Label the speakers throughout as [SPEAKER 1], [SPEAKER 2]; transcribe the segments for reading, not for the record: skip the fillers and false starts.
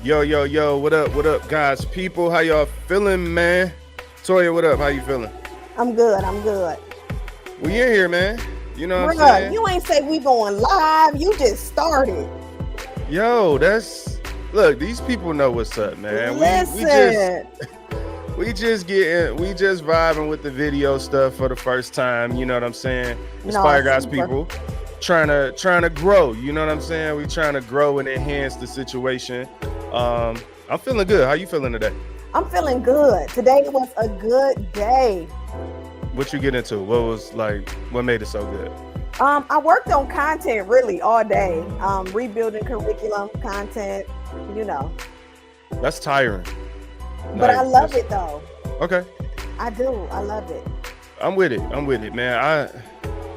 [SPEAKER 1] Yo, what up, guys, people? How y'all feeling, man? Toya, what up? How you feeling?
[SPEAKER 2] I'm good. I'm good.
[SPEAKER 1] We in here, man. You know what I'm
[SPEAKER 2] Bruh,
[SPEAKER 1] saying?
[SPEAKER 2] you ain't say we going live. You just started.
[SPEAKER 1] Yo, look, these people know what's up, man. We just
[SPEAKER 2] Listen.
[SPEAKER 1] we just vibing with the video stuff for the first time. You know what I'm saying?
[SPEAKER 2] No,
[SPEAKER 1] Inspire guys,
[SPEAKER 2] super.
[SPEAKER 1] people. Trying to grow. You know what I'm saying? We trying to grow and enhance the situation. I'm feeling good. How you feeling today?
[SPEAKER 2] I'm feeling good. Today was a good day.
[SPEAKER 1] What you get into? What made it so good?
[SPEAKER 2] I worked on content really all day. Rebuilding curriculum, content, you know.
[SPEAKER 1] That's tiring.
[SPEAKER 2] But I
[SPEAKER 1] Like
[SPEAKER 2] love
[SPEAKER 1] just
[SPEAKER 2] it though.
[SPEAKER 1] okay.
[SPEAKER 2] I do. I love it.
[SPEAKER 1] I'm with it, man.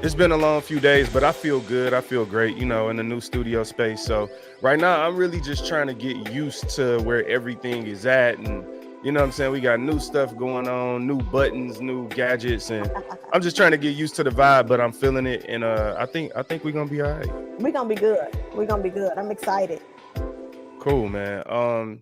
[SPEAKER 1] It's been a long few days, but I feel good. I feel great, in the new studio space. So right now I'm really just trying to get used to where everything is at. And you know what I'm saying? We got new stuff going on, new buttons, new gadgets, and I'm just trying to get used to the vibe, but I'm feeling it. And I think we're gonna be all right.
[SPEAKER 2] We're gonna be good. We're gonna be good. I'm excited.
[SPEAKER 1] Cool, man. Well,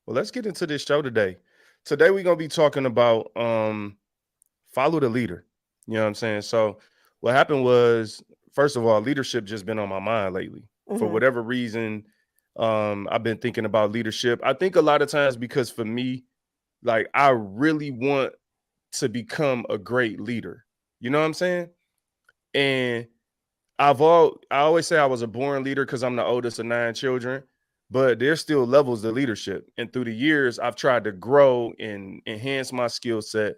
[SPEAKER 1] let's get into this show today. Today we're gonna be talking about follow the leader. You know what I'm saying? So what happened was, first of all, leadership just been on my mind lately. For
[SPEAKER 2] Hmm.
[SPEAKER 1] whatever reason, I've been thinking about leadership. I think a lot of times because for me, like I really want to become a great leader. You know what I'm saying? And I always say I was a born leader because I'm the oldest of 9 children, but there's still levels of leadership. And through the years, I've tried to grow and enhance my skill set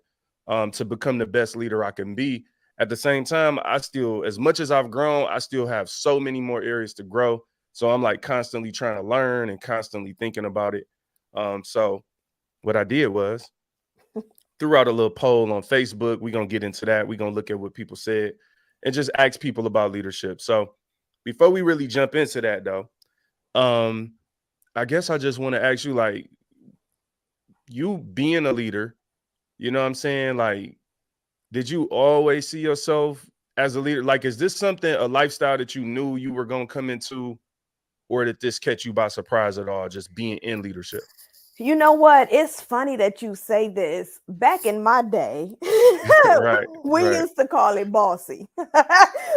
[SPEAKER 1] to become the best leader I can be. At the same time, as much as I've grown, I still have so many more areas to grow. So I'm like constantly trying to learn and constantly thinking about it. So what I did was threw out a little poll on Facebook. We're gonna get into that. We're gonna look at what people said and just ask people about leadership. So before we really jump into that though, um, I guess I just want to ask you, like, you being a leader, you know what I'm saying? Like, did you always see yourself as a leader? Like, is this something, a lifestyle that you knew you were gonna come into, or did this catch you by surprise at all, just being in leadership?
[SPEAKER 2] You know what? It's funny that you say this. Back in my day,
[SPEAKER 1] Right,
[SPEAKER 2] we
[SPEAKER 1] right,
[SPEAKER 2] used to call it bossy. we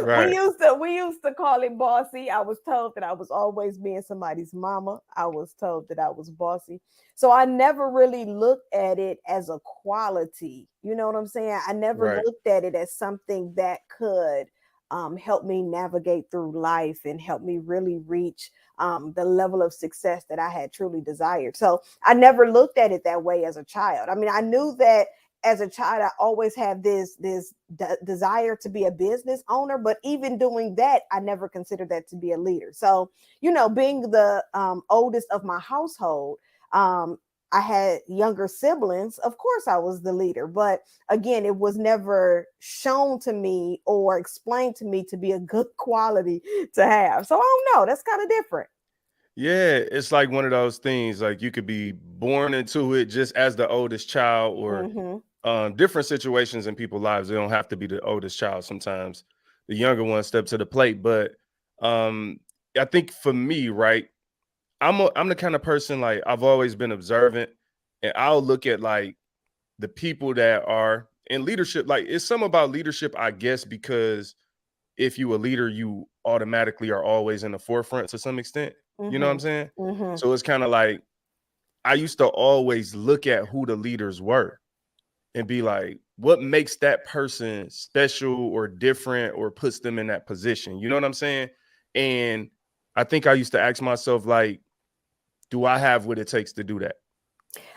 [SPEAKER 1] right,
[SPEAKER 2] used to we used to call it bossy. I was told that I was always being somebody's mama. I was told that I was bossy. So I never really looked at it as a quality. You know what I'm saying? I never
[SPEAKER 1] right.
[SPEAKER 2] looked at it as something that could help me navigate through life and help me really reach the level of success that I had truly desired. So I never looked at it that way as a child. I mean, I knew that as a child, I always had this desire to be a business owner, but even doing that, I never considered that to be a leader. So, being the oldest of my household, um, I had younger siblings. Of course, I was the leader, but again, it was never shown to me or explained to me to be a good quality to have. So I don't know. That's kind of different.
[SPEAKER 1] Yeah, it's like one of those things, like you could be born into it just as the oldest child, or
[SPEAKER 2] Hmm.
[SPEAKER 1] different situations in people's lives. They don't have to be the oldest child. Sometimes the younger ones step to the plate. But um, I think for me, right, I'm the kind of person, like, I've always been observant, and I'll look at like the people that are in leadership. Like, it's something about leadership, I guess, because if you a leader, you automatically are always in the forefront to some extent. You know what I'm
[SPEAKER 2] Hmm.
[SPEAKER 1] saying?
[SPEAKER 2] Hmm.
[SPEAKER 1] So it's kind of like I used to always look at who the leaders were and be like, what makes that person special or different or puts them in that position? You know what I'm saying? And I think I used to ask myself, like, do I have what it takes to do that?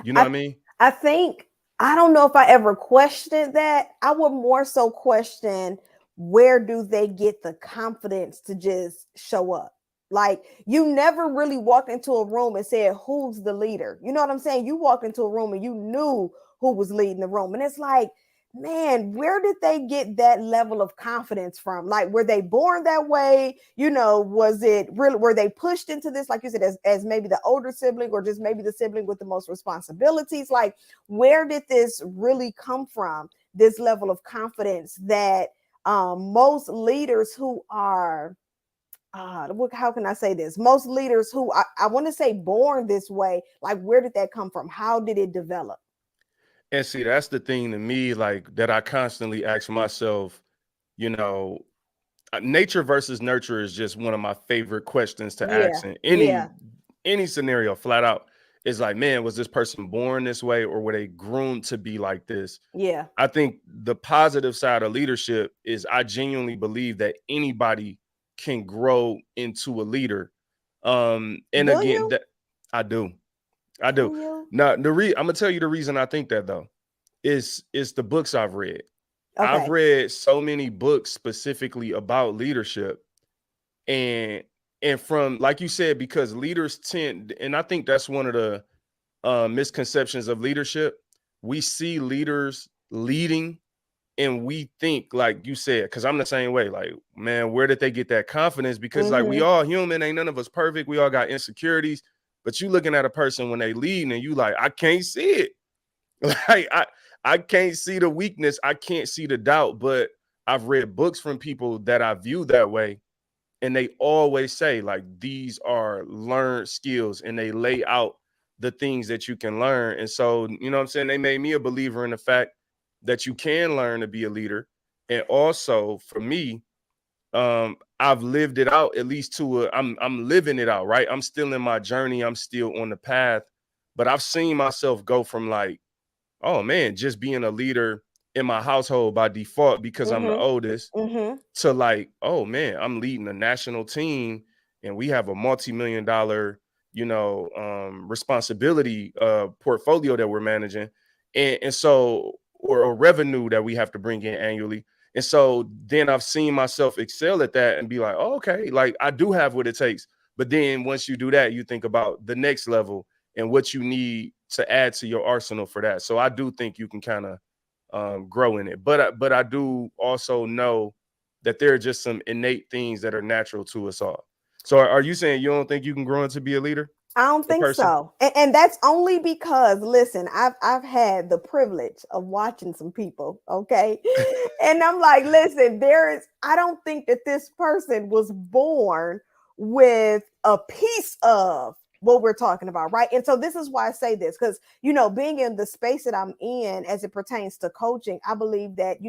[SPEAKER 1] You know what
[SPEAKER 2] I
[SPEAKER 1] I mean?
[SPEAKER 2] I think I don't know if I ever questioned that. I would more so question, where do they get the confidence to just show up? Like, you never really walked into a room and said, who's the leader? You know what I'm saying? You walked into a room and you knew who was leading the room. And it's like, man, where did they get that level of confidence from? Like, were they born that way? Was it really, were they pushed into this, like you said, as maybe the older sibling, or just maybe the sibling with the most responsibilities? Like, where did this really come from? This level of confidence that most leaders who are how can I say this? Most leaders who I want to say born this way, like where did that come from? How did it develop?
[SPEAKER 1] And see, that's the thing to me, like that I constantly ask myself, you know, nature versus nurture is just one of my favorite questions to
[SPEAKER 2] Yeah,
[SPEAKER 1] ask in
[SPEAKER 2] yeah,
[SPEAKER 1] any scenario, flat out. Is like, man, was this person born this way or were they groomed to be like this?
[SPEAKER 2] yeah.
[SPEAKER 1] I think the positive side of leadership is I genuinely believe that anybody can grow into a leader. And
[SPEAKER 2] Do
[SPEAKER 1] again,
[SPEAKER 2] you?
[SPEAKER 1] that I do. I
[SPEAKER 2] Do
[SPEAKER 1] do.
[SPEAKER 2] you?
[SPEAKER 1] Now, I'm gonna tell you the reason I think that though is the books I've read. I've
[SPEAKER 2] Okay.
[SPEAKER 1] read so many books specifically about leadership, and from, like you said, because leaders tend, and I think that's one of the misconceptions of leadership. We see leaders leading and we think, like you said, because I'm the same way, like, man, where did they get that confidence? Because like we
[SPEAKER 2] Mm-hmm.
[SPEAKER 1] all human, ain't none of us perfect, we all got insecurities, but you looking at a person when they lead and you like, I can't see it. Like I can't see the weakness, I can't see the doubt. But I've read books from people that I view that way, and they always say like these are learned skills and they lay out the things that you can learn. And so, you know what I'm saying, they made me a believer in the fact that you can learn to be a leader. And also for me, I've lived it out, at least to I'm living it out, right? I'm still in my journey, I'm still on the path, but I've seen myself go from like, oh man, just being a leader in my household by default because I'm the
[SPEAKER 2] Mm-hmm.
[SPEAKER 1] oldest,
[SPEAKER 2] Mm-hmm.
[SPEAKER 1] to like, oh man, I'm leading a national team and we have a multi-million dollar, responsibility portfolio that we're managing. And so, or a revenue that we have to bring in annually. And so then I've seen myself excel at that and be like, oh, okay, like I do have what it takes. But then once you do that, you think about the next level and what you need to add to your arsenal for that. So I do think you can kind of grow in it. But I do also know that there are just some innate things that are natural to us all. So are you saying you don't think you can grow into be a leader,
[SPEAKER 2] I don't
[SPEAKER 1] a
[SPEAKER 2] think
[SPEAKER 1] person?
[SPEAKER 2] so. And that's only because listen, I've had the privilege of watching some people, okay? And I'm like, listen, I don't think that this person was born with a piece of what we're talking about, right? And so this is why I say this, because being in the space that I'm in as it pertains to coaching, I believe that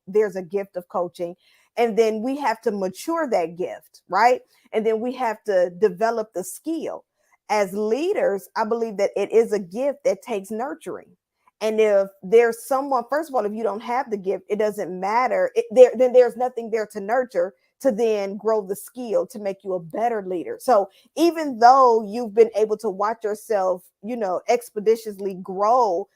[SPEAKER 2] there's a gift of coaching, and then we have to mature that gift, right? And then we have to develop the skill. As leaders, I believe that it is a gift that takes nurturing. And if there's someone, first of all, if you don't have the gift, it doesn't matter. Then there's nothing there to nurture to then grow the skill to make you a better leader. So even though you've been able to watch yourself, expeditiously grow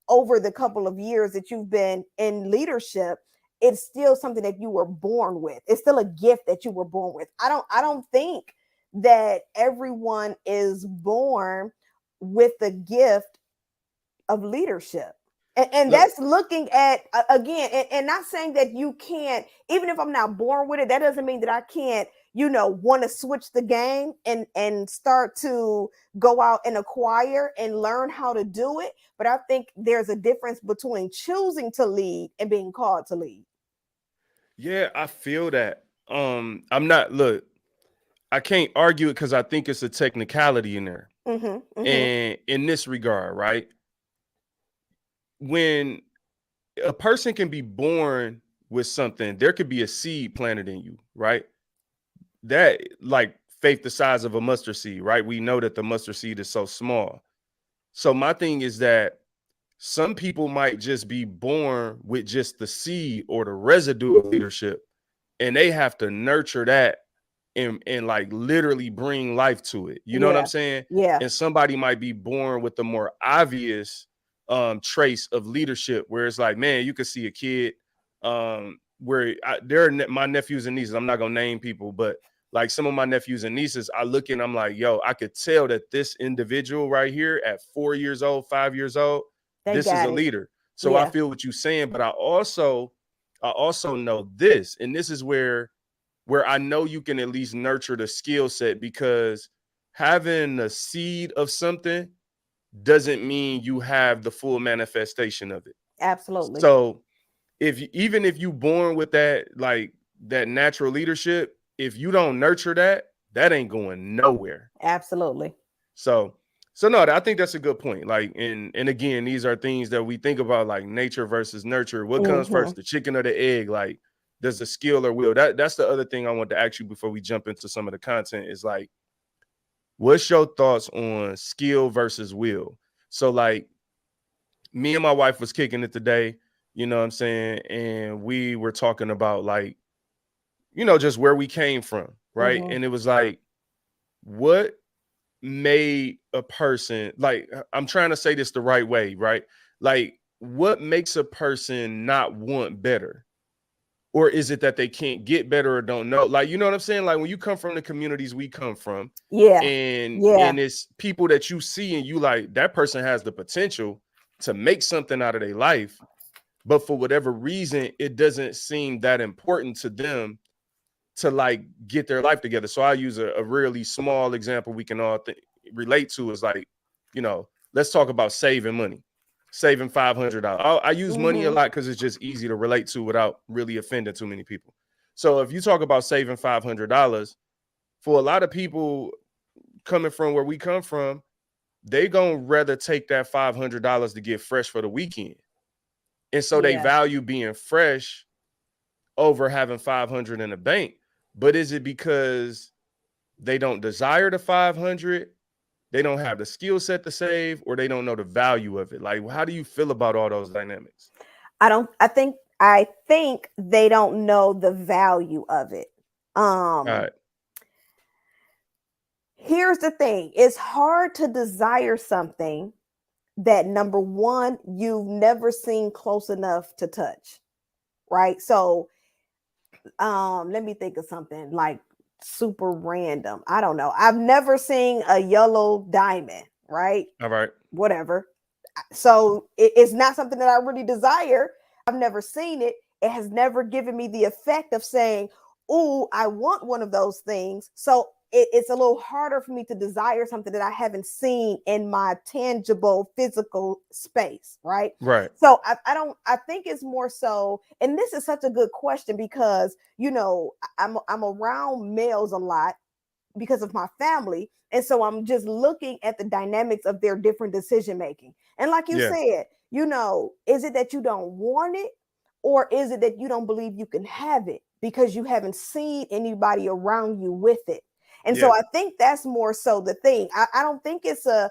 [SPEAKER 2] over the couple of years that you've been in leadership, it's still something that you were born with. It's still a gift that you were born with. I don't think that everyone is born with the gift of leadership. And
[SPEAKER 1] Look,
[SPEAKER 2] that's looking at again, and not saying that you can't, even if I'm not born with it, that doesn't mean that I can't, want to switch the game and start to go out and acquire and learn how to do it. But I think there's a difference between choosing to lead and being called to lead.
[SPEAKER 1] yeah, I feel that. I'm not, look, I can't argue it because I think it's a technicality in there.
[SPEAKER 2] Mm-hmm, mm-hmm.
[SPEAKER 1] And in this regard, right? When a person can be born with something, there could be a seed planted in you, right? That, like faith the size of a mustard seed, right? We know that the mustard seed is so small. So my thing is that some people might just be born with just the seed or the residue of leadership, and they have to nurture that and like literally bring life to it. You know what I'm
[SPEAKER 2] Yeah,
[SPEAKER 1] saying?
[SPEAKER 2] yeah.
[SPEAKER 1] And somebody might be born with the more obvious trace of leadership, where it's like, man, you could see a kid where my nephews and nieces. I'm not gonna name people, but like some of my nephews and nieces, I look and I'm like, yo, I could tell that this individual right here at 4 years old, 5 years old,
[SPEAKER 2] They
[SPEAKER 1] this is a
[SPEAKER 2] got it.
[SPEAKER 1] leader. So I
[SPEAKER 2] Yeah.
[SPEAKER 1] feel what you're saying, but I also know this, and this is where I know you can at least nurture the skill set, because having a seed of something doesn't mean you have the full manifestation of it.
[SPEAKER 2] Absolutely.
[SPEAKER 1] So even if you born with that, like that natural leadership, if you don't nurture that, that ain't going nowhere.
[SPEAKER 2] Absolutely.
[SPEAKER 1] So no, I think that's a good point. Like, and again, these are things that we think about, like nature versus nurture. What comes
[SPEAKER 2] Mm-hmm.
[SPEAKER 1] first, the chicken or the egg? Like, does the skill or will? That's the other thing I want to ask you before we jump into some of the content is like, what's your thoughts on skill versus will? So like, me and my wife was kicking it today, you know what I'm saying? And we were talking about like, just where we came from, right?
[SPEAKER 2] Mm-hmm.
[SPEAKER 1] And it was like, what made a person, like, I'm trying to say this the right way, right? Like, what makes a person not want better? Or is it that they can't get better or don't know? Like, you know what I'm saying? Like, when you come from the communities we come from,
[SPEAKER 2] Yeah.
[SPEAKER 1] and
[SPEAKER 2] Yeah.
[SPEAKER 1] it's people that you see and you like, that person has the potential to make something out of their life, but for whatever reason, it doesn't seem that important to them to like get their life together. So I use a really small example we can all relate to is like, let's talk about saving money, saving $500. I use money a
[SPEAKER 2] Mm-hmm.
[SPEAKER 1] lot because it's just easy to relate to without really offending too many people. So if you talk about saving $500, for a lot of people coming from where we come from, they gonna rather take that $500 to get fresh for the weekend. And so they
[SPEAKER 2] Yeah.
[SPEAKER 1] value being fresh over having 500 in the bank. But is it because they don't desire the 500, they don't have the skill set to save, or they don't know the value of it? Like, how do you feel about all those dynamics?
[SPEAKER 2] I think they don't know the value of it.
[SPEAKER 1] All
[SPEAKER 2] Um
[SPEAKER 1] right.
[SPEAKER 2] Here's the thing. It's hard to desire something that, number one, you've never seen close enough to touch, right? So let me think of something like super random. I don't know. I've never seen a yellow diamond, right?
[SPEAKER 1] All right.
[SPEAKER 2] Whatever. So it's not something that I really desire. I've never seen it. It has never given me the effect of saying, "Oh, I want one of those things." So it's a little harder for me to desire something that I haven't seen in my tangible physical space, right?
[SPEAKER 1] Right.
[SPEAKER 2] So I don't. I think it's more so, and this is such a good question because I'm around males a lot because of my family. And so I'm just looking at the dynamics of their different decision making. And like you
[SPEAKER 1] Yeah.
[SPEAKER 2] said, is it that you don't want it, or is it that you don't believe you can have it because you haven't seen anybody around you with it? And so
[SPEAKER 1] Yeah.
[SPEAKER 2] I think that's more so the thing. I don't think it's a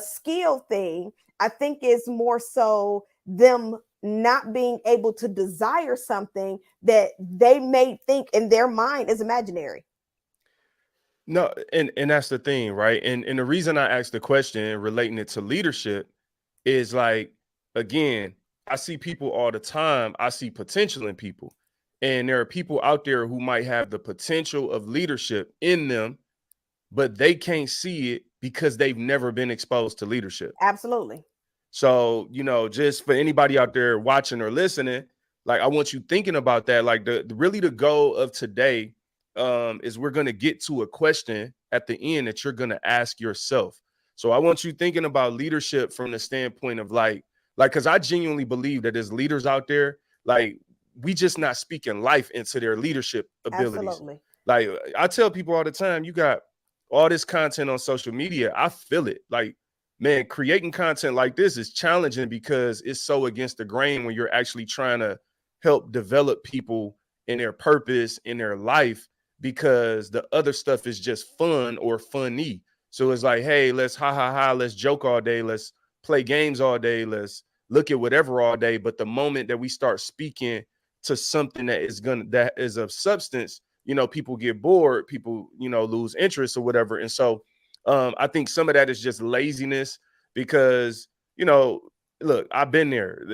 [SPEAKER 2] skill thing. I think it's more so them not being able to desire something that they may think in their mind is imaginary.
[SPEAKER 1] No, and that's the thing, right? And the reason I asked the question relating it to leadership is like, again, I see people all the time. I see potential in people. And there are people out there who might have the potential of leadership in them, but they can't see it because they've never been exposed to leadership.
[SPEAKER 2] Absolutely.
[SPEAKER 1] So, just for anybody out there watching or listening, like, I want you thinking about that. Like, really the goal of today is we're going to get to a question at the end that you're going to ask yourself. So I want you thinking about leadership from the standpoint of because I genuinely believe that there's leaders out there, like, we just not speaking life into their leadership abilities.
[SPEAKER 2] Absolutely.
[SPEAKER 1] Like, I tell people all the time, you got all this content on social media. I feel it. Like, man, creating content like this is challenging because it's so against the grain when you're actually trying to help develop people in their purpose, in their life, because the other stuff is just fun or funny. So it's like, hey, let's ha ha ha, let's joke all day, let's play games all day, let's look at whatever all day. But the moment that we start speaking to something that is of substance, people get bored, people, lose interest or whatever. And so I think some of that is just laziness because, look, I've been there.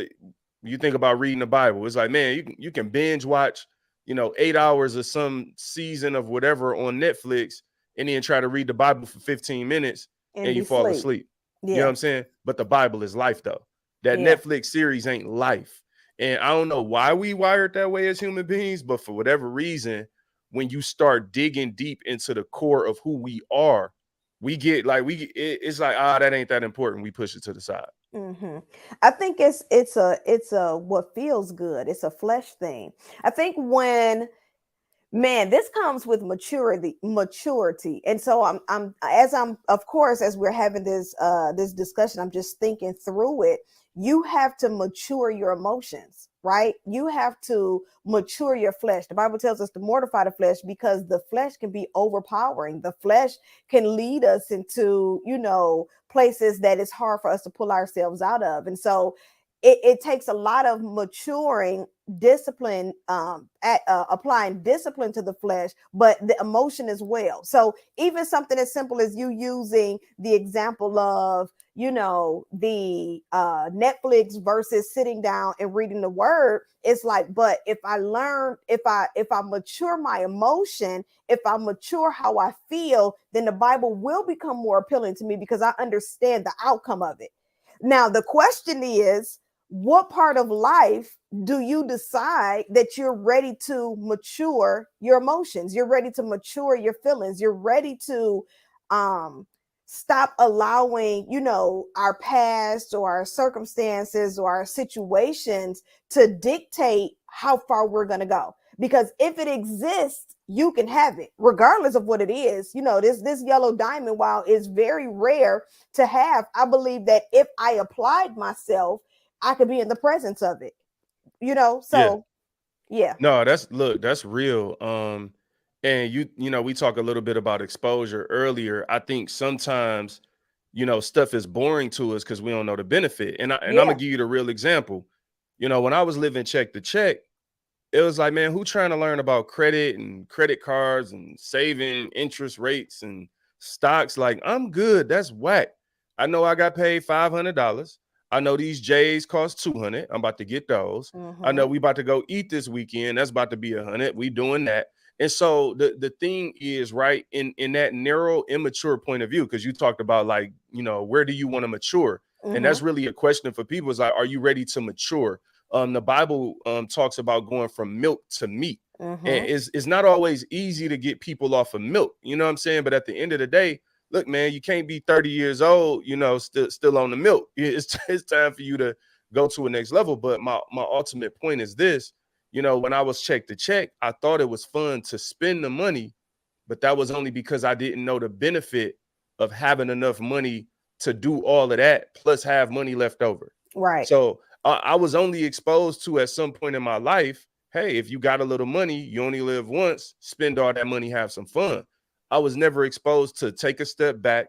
[SPEAKER 1] You think about reading the Bible. It's like, man, you can binge watch, 8 hours of some season of whatever on Netflix and then try to read the Bible for 15 minutes
[SPEAKER 2] And
[SPEAKER 1] and you
[SPEAKER 2] be
[SPEAKER 1] fall
[SPEAKER 2] sleep.
[SPEAKER 1] asleep. You know what
[SPEAKER 2] Yeah.
[SPEAKER 1] I'm saying? But the Bible is life, though. That
[SPEAKER 2] Yeah.
[SPEAKER 1] Netflix series ain't life. And I don't know why we wired that way as human beings, but for whatever reason, when you start digging deep into the core of who we are, we get like it's like, that ain't that important. We push it to the side.
[SPEAKER 2] Mm-hmm. I think it's a what feels good. It's a flesh thing. I think Man, this comes with maturity. And so I'm of course, as we're having this discussion, I'm just thinking through it. You have to mature your emotions, right? You have to mature your flesh. The Bible tells us to mortify the flesh because the flesh can be overpowering. The flesh can lead us into, places that it's hard for us to pull ourselves out of. And so it takes a lot of maturing discipline, at applying discipline to the flesh, but the emotion as well. So even something as simple as you using the example of, the Netflix versus sitting down and reading the word, it's like, but if I mature my emotion, if I mature how I feel, then the Bible will become more appealing to me because I understand the outcome of it. Now the question is, what part of life do you decide that you're ready to mature your emotions? You're ready to mature your feelings. You're ready to stop allowing, our past or our circumstances or our situations to dictate how far we're going to go. Because if it exists, you can have it regardless of what it is. This yellow diamond, while it's very rare to have, I believe that if I applied myself, I could be in the presence of it,
[SPEAKER 1] Yeah.
[SPEAKER 2] so yeah.
[SPEAKER 1] No, that's real. And we talk a little bit about exposure earlier. I think sometimes, stuff is boring to us because we don't know the benefit. And I'm
[SPEAKER 2] Yeah.
[SPEAKER 1] gonna give you the real example. When I was living check to check, it was like, man, who trying to learn about credit and credit cards and saving interest rates and stocks? Like, I'm good. That's whack. I know I got paid $500. I know these J's cost 200. I'm about to get those. I know
[SPEAKER 2] Mm-hmm.
[SPEAKER 1] we about to go eat this weekend. That's about to be 100. We doing that. And so the thing is, right, in that narrow, immature point of view, because you talked about, like, where do you want to mature? And
[SPEAKER 2] Mm-hmm.
[SPEAKER 1] that's really a question for people. Is like, are you ready to mature? The Bible talks about going from milk to meat. And
[SPEAKER 2] Mm-hmm.
[SPEAKER 1] it's not always easy to get people off of milk. You know what I'm saying? But at the end of the day, look, man, you can't be 30 years old, still on the milk. It's time for you to go to a next level. But my ultimate point is this: when I was check to check, I thought it was fun to spend the money, but that was only because I didn't know the benefit of having enough money to do all of that plus have money left over.
[SPEAKER 2] Right.
[SPEAKER 1] So I was only exposed to, at some point in my life, hey, if you got a little money, you only live once, spend all that money, have some fun. I was never exposed to take a step back,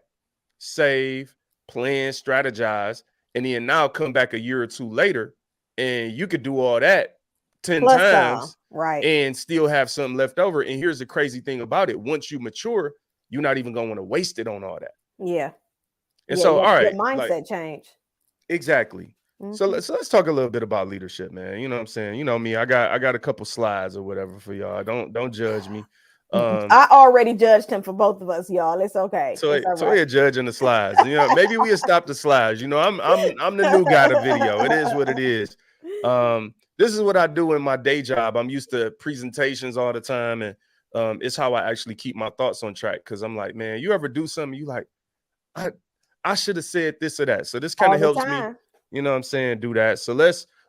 [SPEAKER 1] save, plan, strategize, and then now come back a year or two later, and you could do all that 10
[SPEAKER 2] Plus
[SPEAKER 1] times
[SPEAKER 2] right.
[SPEAKER 1] and still have something left over. And here's the crazy thing about it: once you mature, you're not even going to want to waste it on all that.
[SPEAKER 2] Yeah.
[SPEAKER 1] And
[SPEAKER 2] Yeah,
[SPEAKER 1] so, all
[SPEAKER 2] your
[SPEAKER 1] right, like,
[SPEAKER 2] mindset change.
[SPEAKER 1] exactly. So
[SPEAKER 2] Mm-hmm.
[SPEAKER 1] let's talk a little bit about leadership, man. You know what I'm saying? You know me, I got a couple slides or whatever for y'all. Don't judge me. Um,
[SPEAKER 2] I already judged him for both of us, y'all. It's okay. It's all right.
[SPEAKER 1] Toya judging the slides. Maybe we'll stop the slides. I'm the new guy to video. It is what it is. This is what I do in my day job. I'm used to presentations all the time, and it's how I actually keep my thoughts on track. Because I'm like, man, you ever do something you like, I I should have said this or that. So this kind
[SPEAKER 2] All
[SPEAKER 1] of
[SPEAKER 2] the
[SPEAKER 1] helps me,
[SPEAKER 2] time.
[SPEAKER 1] what I'm saying, do that. So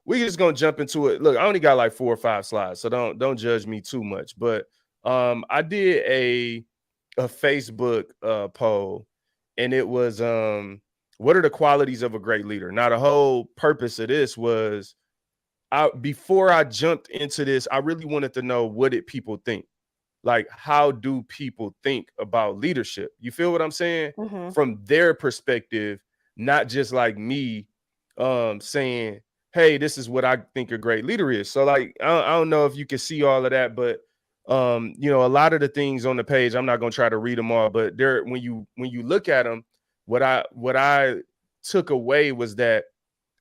[SPEAKER 1] we just gonna jump into it. Look, I only got like 4 or 5 slides, so don't judge me too much. But I did a Facebook poll, and it was what are the qualities of a great leader? Now, the whole purpose of this was, before I jumped into this, I really wanted to know, what did people think? Like, how do people think about leadership? You feel what I'm saying?
[SPEAKER 2] Mm-hmm.
[SPEAKER 1] From their perspective, not just like me saying, hey, this is what I think a great leader is. So, like, I don't know if you can see all of that, but a lot of the things on the page, I'm not gonna try to read them all, but there, when you look at them, what I took away was that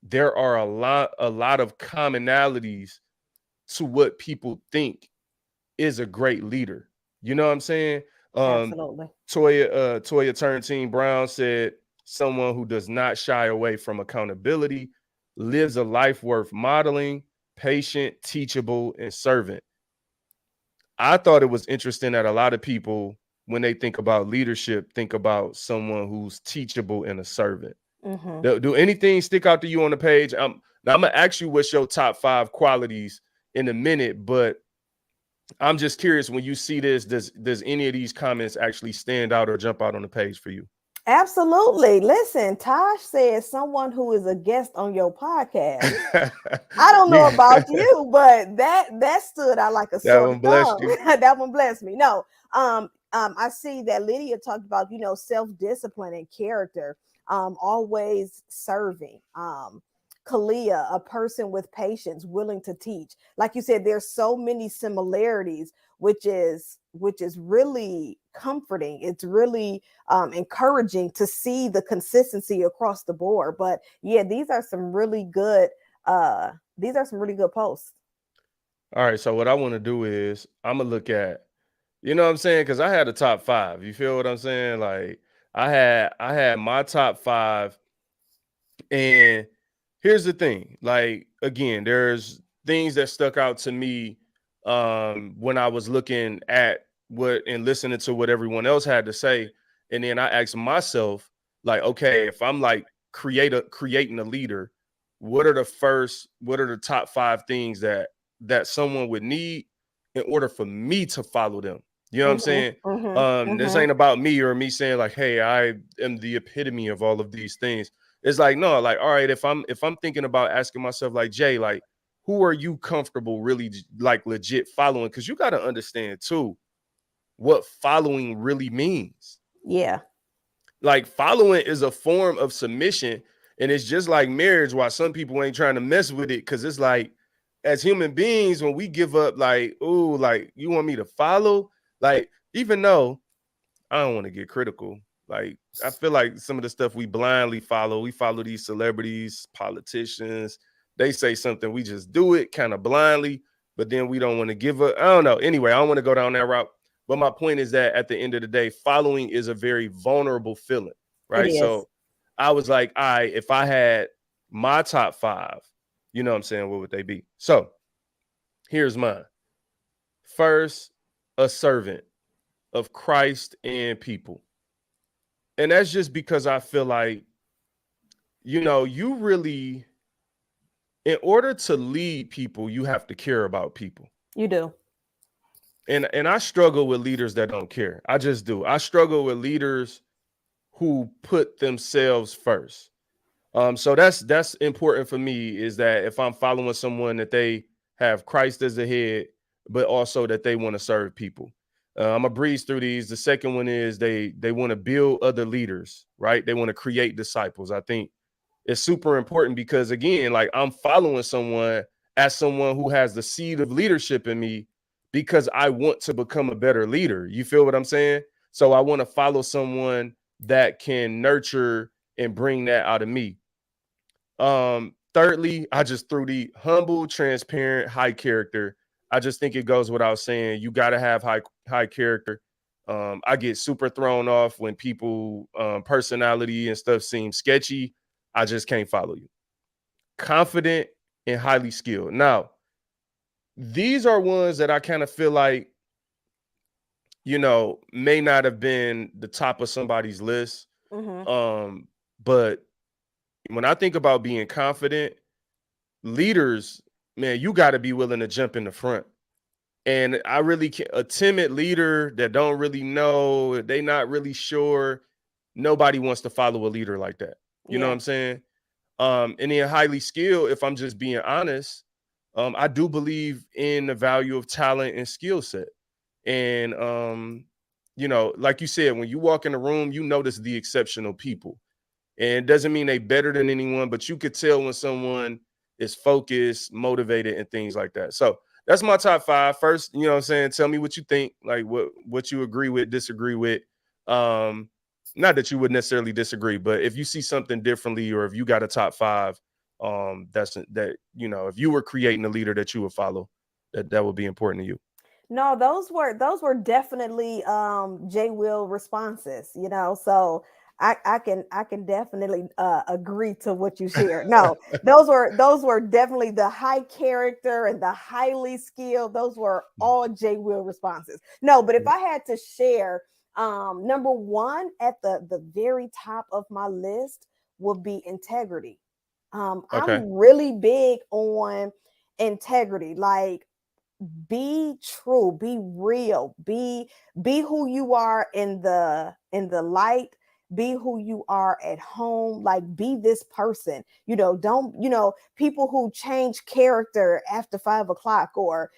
[SPEAKER 1] there are a lot of commonalities to what people think is a great leader. You know what I'm saying? Um,
[SPEAKER 2] Absolutely.
[SPEAKER 1] Toya Turntine Brown said, someone who does not shy away from accountability, lives a life worth modeling, patient, teachable, and servant. I thought it was interesting that a lot of people, when they think about leadership, think about someone who's teachable and a servant.
[SPEAKER 2] Mm-hmm.
[SPEAKER 1] Do anything stick out to you on the page? Now I'm gonna ask you what's your top 5 qualities in a minute, but I'm just curious, when you see this, does any of these comments actually stand out or jump out on the page for you?
[SPEAKER 2] Absolutely. Listen, Tosh says someone who is a guest on your podcast. I don't know
[SPEAKER 1] Yeah.
[SPEAKER 2] about you, but that stood out like a
[SPEAKER 1] That
[SPEAKER 2] sore
[SPEAKER 1] one blessed
[SPEAKER 2] thumb.
[SPEAKER 1] you.
[SPEAKER 2] That one blessed me. No, I see that Lydia talked about, self-discipline and character, always serving. Kalia, a person with patience, willing to teach. Like you said, there's so many similarities, which is really comforting. It's really encouraging to see the consistency across the board. But yeah, these are some really good posts.
[SPEAKER 1] All right. So what I want to do is I'm gonna look at, you know what I'm saying? Because I had a top five. You feel what I'm saying? Like I had my top five. And here's the thing, like, again, there's things that stuck out to me when I was looking at what and listening to what everyone else had to say. And then I asked myself, like, okay, if I'm like creating a leader, what are the top five things that someone would need in order for me to follow them? You know what I'm
[SPEAKER 2] Mm-hmm,
[SPEAKER 1] saying?
[SPEAKER 2] mm-hmm,
[SPEAKER 1] This
[SPEAKER 2] mm-hmm.
[SPEAKER 1] ain't about me or me saying like, hey, I am the epitome of all of these things. It's like, no, like, all right, if I'm thinking about asking myself, like, Jay, like, who are you comfortable really like legit following? Because you got to understand too what following really means.
[SPEAKER 2] Yeah,
[SPEAKER 1] Like, following is a form of submission, and it's just like marriage. Why some people ain't trying to mess with it, because it's like, as human beings, when we give up, like, ooh, like, you want me to follow, like, even though I don't want to get critical. Like, I feel like some of the stuff we follow these celebrities, politicians. They say something, we just do it kind of blindly, but then we don't want to give up. I don't know. Anyway, I don't want to go down that route. But my point is that at the end of the day, following is a very vulnerable feeling,
[SPEAKER 2] it
[SPEAKER 1] right?
[SPEAKER 2] is.
[SPEAKER 1] So I was like, if I had my top five, you know what I'm saying, what would they be? So here's mine. First, a servant of Christ and people. And that's just because I feel like, you really, in order to lead people, you have to care about people.
[SPEAKER 2] You do.
[SPEAKER 1] And I struggle with leaders that don't care. I just do. I struggle with leaders who put themselves first. So that's important for me, is that if I'm following someone, that they have Christ as the head, but also that they want to serve people. I'm gonna breeze through these. The second one is they want to build other leaders, right? They want to create disciples. I think it's super important because, again, like, I'm following someone as someone who has the seed of leadership in me because I want to become a better leader. You feel what I'm saying? So I want to follow someone that can nurture and bring that out of me. Thirdly, I just threw the humble, transparent, high character. I just think it goes without saying, you got to have high character. I get super thrown off when people personality and stuff seem sketchy. I just can't follow you. Confident and highly skilled. Now, these are ones that I kind of feel like, may not have been the top of somebody's list.
[SPEAKER 2] Mm-hmm.
[SPEAKER 1] But when I think about being confident, leaders, man, you got to be willing to jump in the front. And I really can't, a timid leader that don't really know, they not really sure. Nobody wants to follow a leader like that. You know what
[SPEAKER 2] Yeah.
[SPEAKER 1] I'm saying? And then highly skilled, if I'm just being honest, I do believe in the value of talent and skill set. And like you said, when you walk in the room, you notice the exceptional people. And it doesn't mean they better than anyone, but you could tell when someone is focused, motivated, and things like that. So that's my top five. First, you know what I'm saying? Tell me what you think, like what you agree with, disagree with. Um, Not that you would necessarily disagree, but if you see something differently, or if you got a top five, if you were creating a leader that you would follow, that would be important to you.
[SPEAKER 2] No, those were definitely JWil responses, So I can definitely agree to what you shared. No, those were definitely the high character and the highly skilled. Those were all JWil responses. No, but if I had to share, number one at the very top of my list would be integrity.
[SPEAKER 1] Okay.
[SPEAKER 2] I'm really big on integrity. Like, be true, be real, be who you are in the light, be who you are at home, like be this person. Don't, people who change character after 5 o'clock, or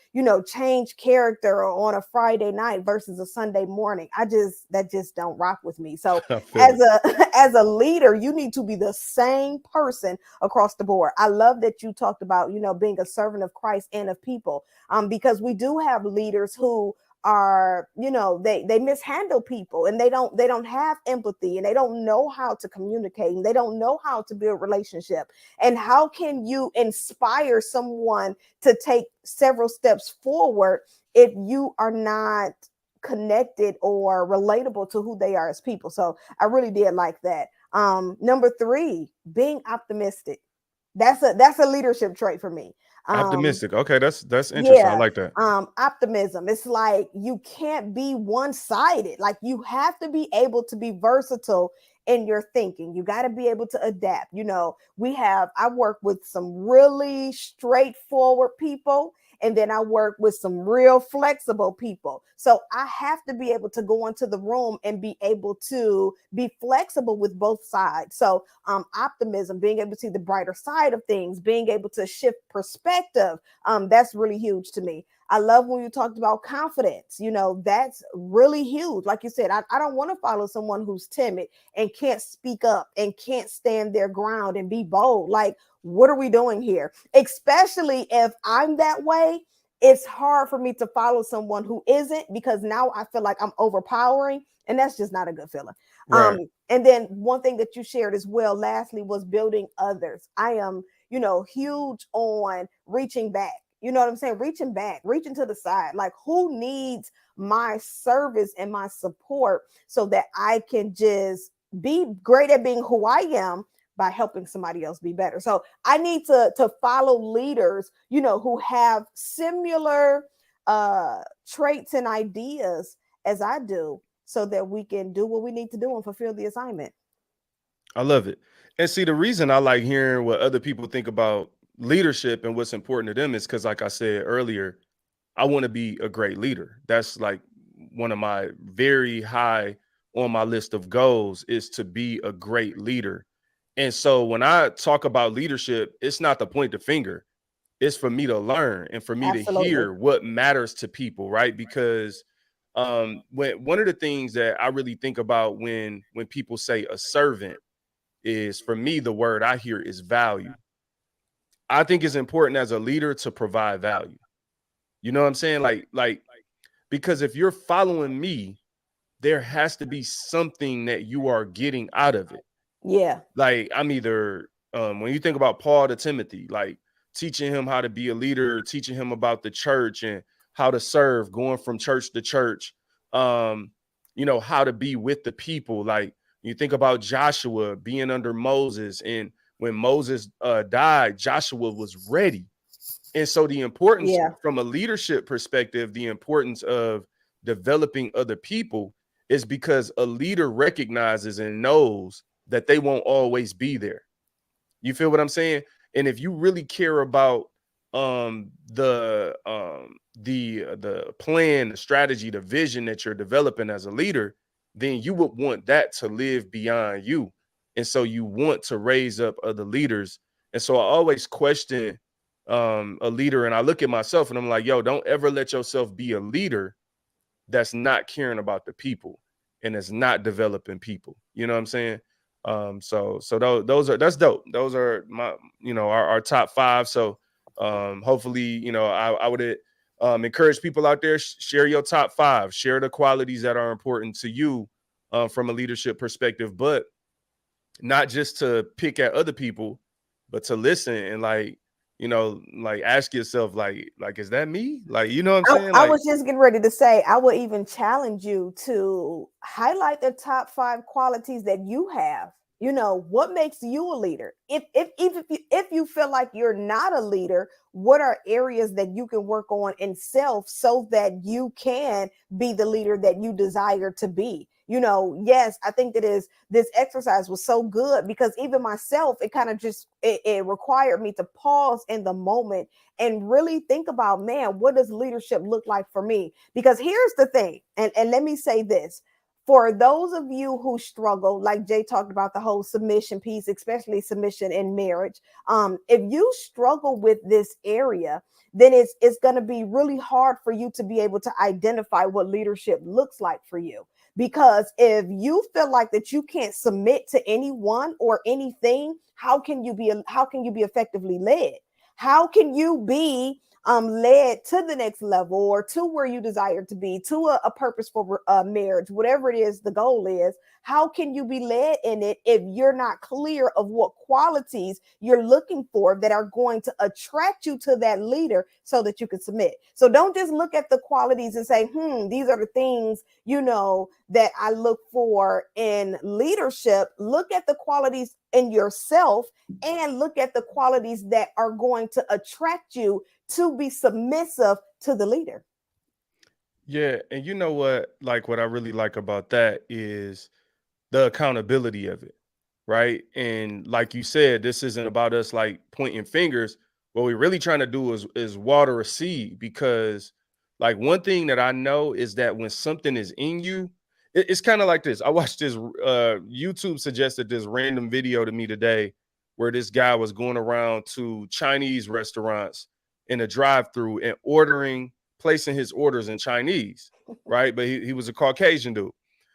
[SPEAKER 2] change character on a Friday night versus a Sunday morning. That just don't rock with me. So
[SPEAKER 1] I feel it.
[SPEAKER 2] as a leader, you need to be the same person across the board. I love that you talked about, being a servant of Christ and of people, because we do have leaders who are, they mishandle people, and they don't have empathy, and they don't know how to communicate, and they don't know how to build relationship. And how can you inspire someone to take several steps forward if you are not connected or relatable to who they are as people? So I really did like that. Number 3, being optimistic. That's a leadership trait for me. um
[SPEAKER 1] Optimistic. Okay, that's interesting. I
[SPEAKER 2] yeah.
[SPEAKER 1] like that.
[SPEAKER 2] Optimism, it's like you can't be one-sided. Like, you have to be able to be versatile in your thinking. You got to be able to adapt. I work with some really straightforward people, and then I work with some real flexible people. So I have to be able to go into the room and be able to be flexible with both sides. So optimism, being able to see the brighter side of things, being able to shift perspective, that's really huge to me. I love when you talked about confidence. That's really huge. Like you said, I don't want to follow someone who's timid and can't speak up and can't stand their ground and be bold. Like, what are we doing here? Especially if I'm that way, it's hard for me to follow someone who isn't, because now I feel like I'm overpowering, and that's just not a good feeling.
[SPEAKER 1] Right.
[SPEAKER 2] And then one thing that you shared as well, lastly, was building others. I am, huge on reaching back. You know what I'm saying? Reaching back, reaching to the side. Like, who needs my service and my support so that I can just be great at being who I am by helping somebody else be better. So I need to follow leaders, who have similar traits and ideas as I do, so that we can do what we need to do and fulfill the assignment.
[SPEAKER 1] I love it. And see, the reason I like hearing what other people think about leadership and what's important to them is because, like I said earlier, I want to be a great leader. That's like one of my very high on my list of goals, is to be a great leader. And so when I talk about leadership, it's not to point the finger. It's for me to learn and for me to
[SPEAKER 2] Absolutely.
[SPEAKER 1] hear what matters to people, right? Because when one of the things that I really think about when people say a servant is, for me, the word I hear is value. I think it's important as a leader to provide value. You know what I'm saying? Like because if you're following me, there has to be something that you are getting out of it.
[SPEAKER 2] Yeah.
[SPEAKER 1] Like, I'm either when you think about Paul to Timothy, like teaching him how to be a leader, teaching him about the church and how to serve, going from church to church, how to be with the people. Like, you think about Joshua being under Moses, and when Moses died, Joshua was ready. And so the importance
[SPEAKER 2] Yeah.
[SPEAKER 1] from a leadership perspective, the importance of developing other people is because a leader recognizes and knows that they won't always be there. You feel what I'm saying? And if you really care about the plan, the strategy, the vision that you're developing as a leader, then you would want that to live beyond you. And so you want to raise up other leaders. And so I always question a leader, and I look at myself and I'm like, yo, don't ever let yourself be a leader that's not caring about the people and is not developing people. You know what I'm saying? So those are, that's dope. Those are my, our top 5. So hopefully, I would encourage people out there, share your top 5, share the qualities that are important to you from a leadership perspective, but not just to pick at other people, but to listen and like ask yourself, like, is that me? Like, you know what I'm saying?
[SPEAKER 2] I
[SPEAKER 1] Like,
[SPEAKER 2] was just getting ready to say, I would even challenge you to highlight the top 5 qualities that you have. What makes you a leader? If you feel like you're not a leader, what are areas that you can work on in self so that you can be the leader that you desire to be? Yes, I think that is this exercise was so good because even myself, it kind of just it required me to pause in the moment and really think about, man, what does leadership look like for me? Because here's the thing, and let me say this. For those of you who struggle, like Jay talked about the whole submission piece, especially submission in marriage, if you struggle with this area, then it's going to be really hard for you to be able to identify what leadership looks like for you. Because if you feel like that you can't submit to anyone or anything, how can you be effectively led? How can you be led to the next level or to where you desire to be, to a purposeful marriage, whatever it is the goal is? How can you be led in it if you're not clear of what qualities you're looking for that are going to attract you to that leader so that you can submit? So don't just look at the qualities and say, these are the things, that I look for in leadership. Look at the qualities in yourself and look at the qualities that are going to attract you to be submissive to the leader.
[SPEAKER 1] Yeah, and you know what? Like what I really like about that is the accountability of it, right? And like you said, this isn't about us like pointing fingers. What we're really trying to do is water a seed because like one thing that I know is that when something is in you, it's kind of like this. I watched this YouTube suggested this random video to me today where this guy was going around to Chinese restaurants in a drive-through and placing his orders in Chinese, right? But he was a Caucasian dude.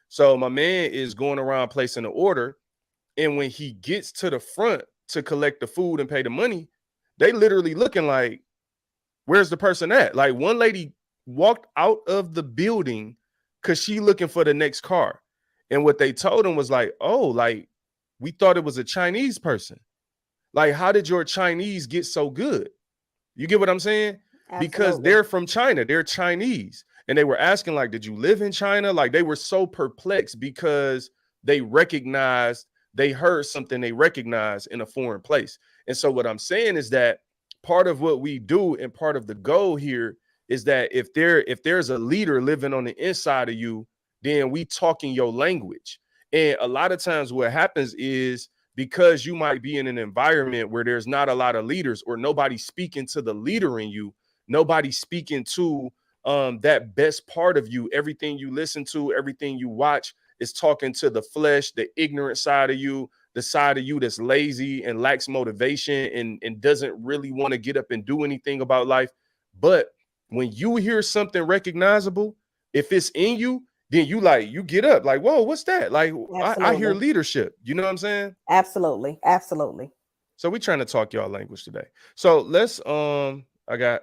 [SPEAKER 1] So my man is going around placing the order. And when he gets to the front to collect the food and pay the money, they literally looking like, where's the person at? Like one lady walked out of the building because she looking for the next car. And what they told him was like, oh, like we thought it was a Chinese person. Like, how did your Chinese get so good? You get what I'm saying? Because
[SPEAKER 2] Absolutely.
[SPEAKER 1] they're from China. They're Chinese. And they were asking, like, did you live in China? Like, they were so perplexed because they heard something they recognized in a foreign place. And so what I'm saying is that part of what we do and part of the goal here is that if there's a leader living on the inside of you, then we talking your language. And a lot of times what happens is because you might be in an environment where there's not a lot of leaders or nobody speaking to the leader in you, nobody speaking to that best part of you. Everything you listen to, everything you watch is talking to the flesh, the ignorant side of you, the side of you that's lazy and lacks motivation and doesn't really want to get up and do anything about life. But when you hear something recognizable, if it's in you, then you get up like, whoa, what's that? Like, I hear
[SPEAKER 2] Absolutely.
[SPEAKER 1] leadership. You know what I'm saying?
[SPEAKER 2] Absolutely. Absolutely.
[SPEAKER 1] So we trying to talk y'all language today. So let's I got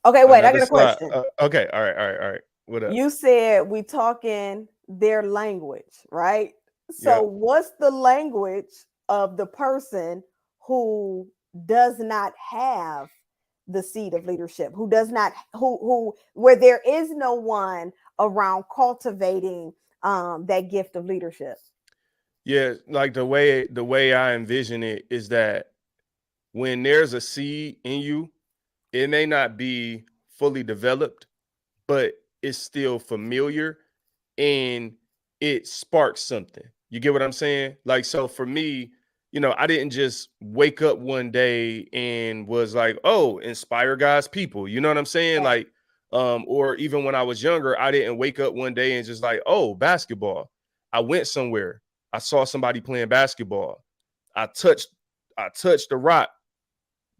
[SPEAKER 2] Okay, wait, I
[SPEAKER 1] another
[SPEAKER 2] got a
[SPEAKER 1] slide.
[SPEAKER 2] question.
[SPEAKER 1] Okay, all right. What up?
[SPEAKER 2] You said we talking their language, right? So
[SPEAKER 1] Yep.
[SPEAKER 2] what's the language of the person who does not have the seed of leadership, who does not who where there is no one around cultivating that gift of leadership?
[SPEAKER 1] Yeah, like the way I envision it is that when there's a seed in you, it may not be fully developed, but it's still familiar and it sparks something. You get what I'm saying? Like, so for me, I didn't just wake up one day and was like, oh, inspire God's people. You know what I'm saying?
[SPEAKER 2] Yeah.
[SPEAKER 1] Like, or even when I was younger, I didn't wake up one day and just like, oh, basketball. I went somewhere. I saw somebody playing basketball. I touched, I touched the rock,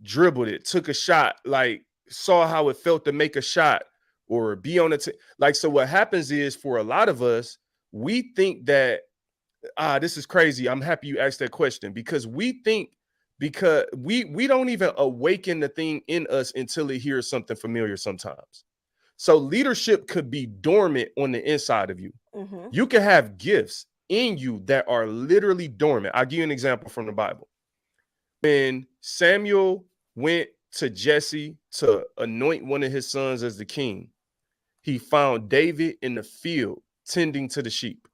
[SPEAKER 1] dribbled it, took a shot, like saw how it felt to make a shot or be on it. Like, so what happens is for a lot of us, we think that, this is crazy. I'm happy you asked that question because we don't even awaken the thing in us until it hears something familiar sometimes. So leadership could be dormant on the inside of you.
[SPEAKER 2] Mm-hmm.
[SPEAKER 1] You can have gifts in you that are literally dormant. I'll give you an example from the Bible. When Samuel went to Jesse to anoint one of his sons as the king, he found David in the field tending to the sheep.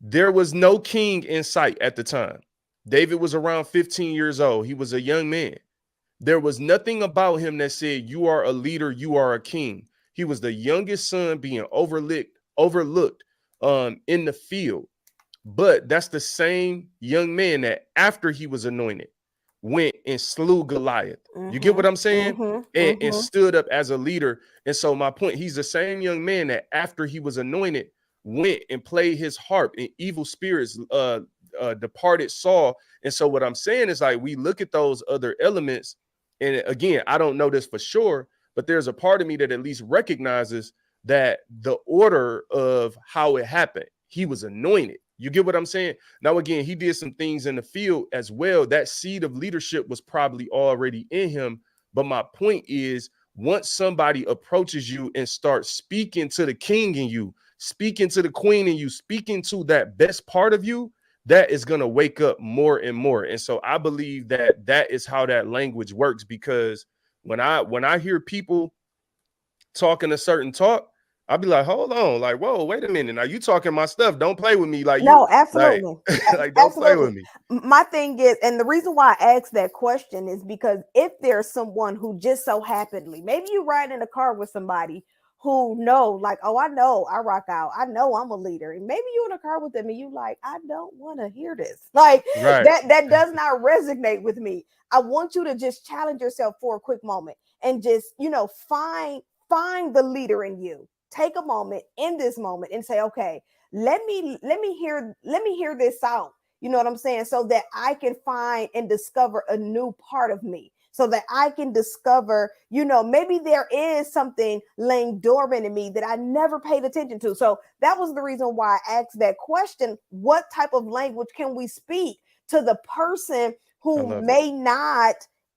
[SPEAKER 1] There was no king in sight at the time. David was around 15 years old. He was a young man. There was nothing about him that said, you are a leader, you are a king. He was the youngest son being overlooked in the field. But that's the same young man that after he was anointed went and slew Goliath. You get what I'm saying? And stood up as a leader. And so my point, he's the same young man that after he was anointed went and played his harp, and evil spirits departed Saul. And so what I'm saying is, like, we look at those other elements, and again, I don't know this for sure, but there's a part of me that at least recognizes that the order of how it happened, he was anointed. You get what I'm saying? Now, again, he did some things in the field as well. That seed of leadership was probably already in him. But my point is, once somebody approaches you and starts speaking to the king in you, speaking to the queen in you, speaking to that best part of you, that is going to wake up more and more. And so I believe that that is how that language works, because when I hear people talking a certain talk, I'll be like, hold on, like, whoa, wait a minute. Now you talking my stuff. Don't play with me. Like, you
[SPEAKER 2] No,
[SPEAKER 1] like,
[SPEAKER 2] absolutely.
[SPEAKER 1] like, don't play with
[SPEAKER 2] Absolutely.
[SPEAKER 1] me.
[SPEAKER 2] My thing is, and the reason why I asked that question is because if there's someone who just so happenly, maybe you ride in a car with somebody who know, like, oh, I know I rock out. I know I'm a leader. And maybe you in a car with them and you like, I don't want to hear this. Like
[SPEAKER 1] Right.
[SPEAKER 2] that does not resonate with me. I want you to just challenge yourself for a quick moment and just, find the leader in you. Take a moment in this moment and say, okay, let me hear this out. You know what I'm saying? So that I can find and discover a new part of me. So that I can discover, maybe there is something laying dormant in me that I never paid attention to. So that was the reason why I asked that question. What type of language can we speak to the person
[SPEAKER 1] I
[SPEAKER 2] who
[SPEAKER 1] love it.
[SPEAKER 2] may not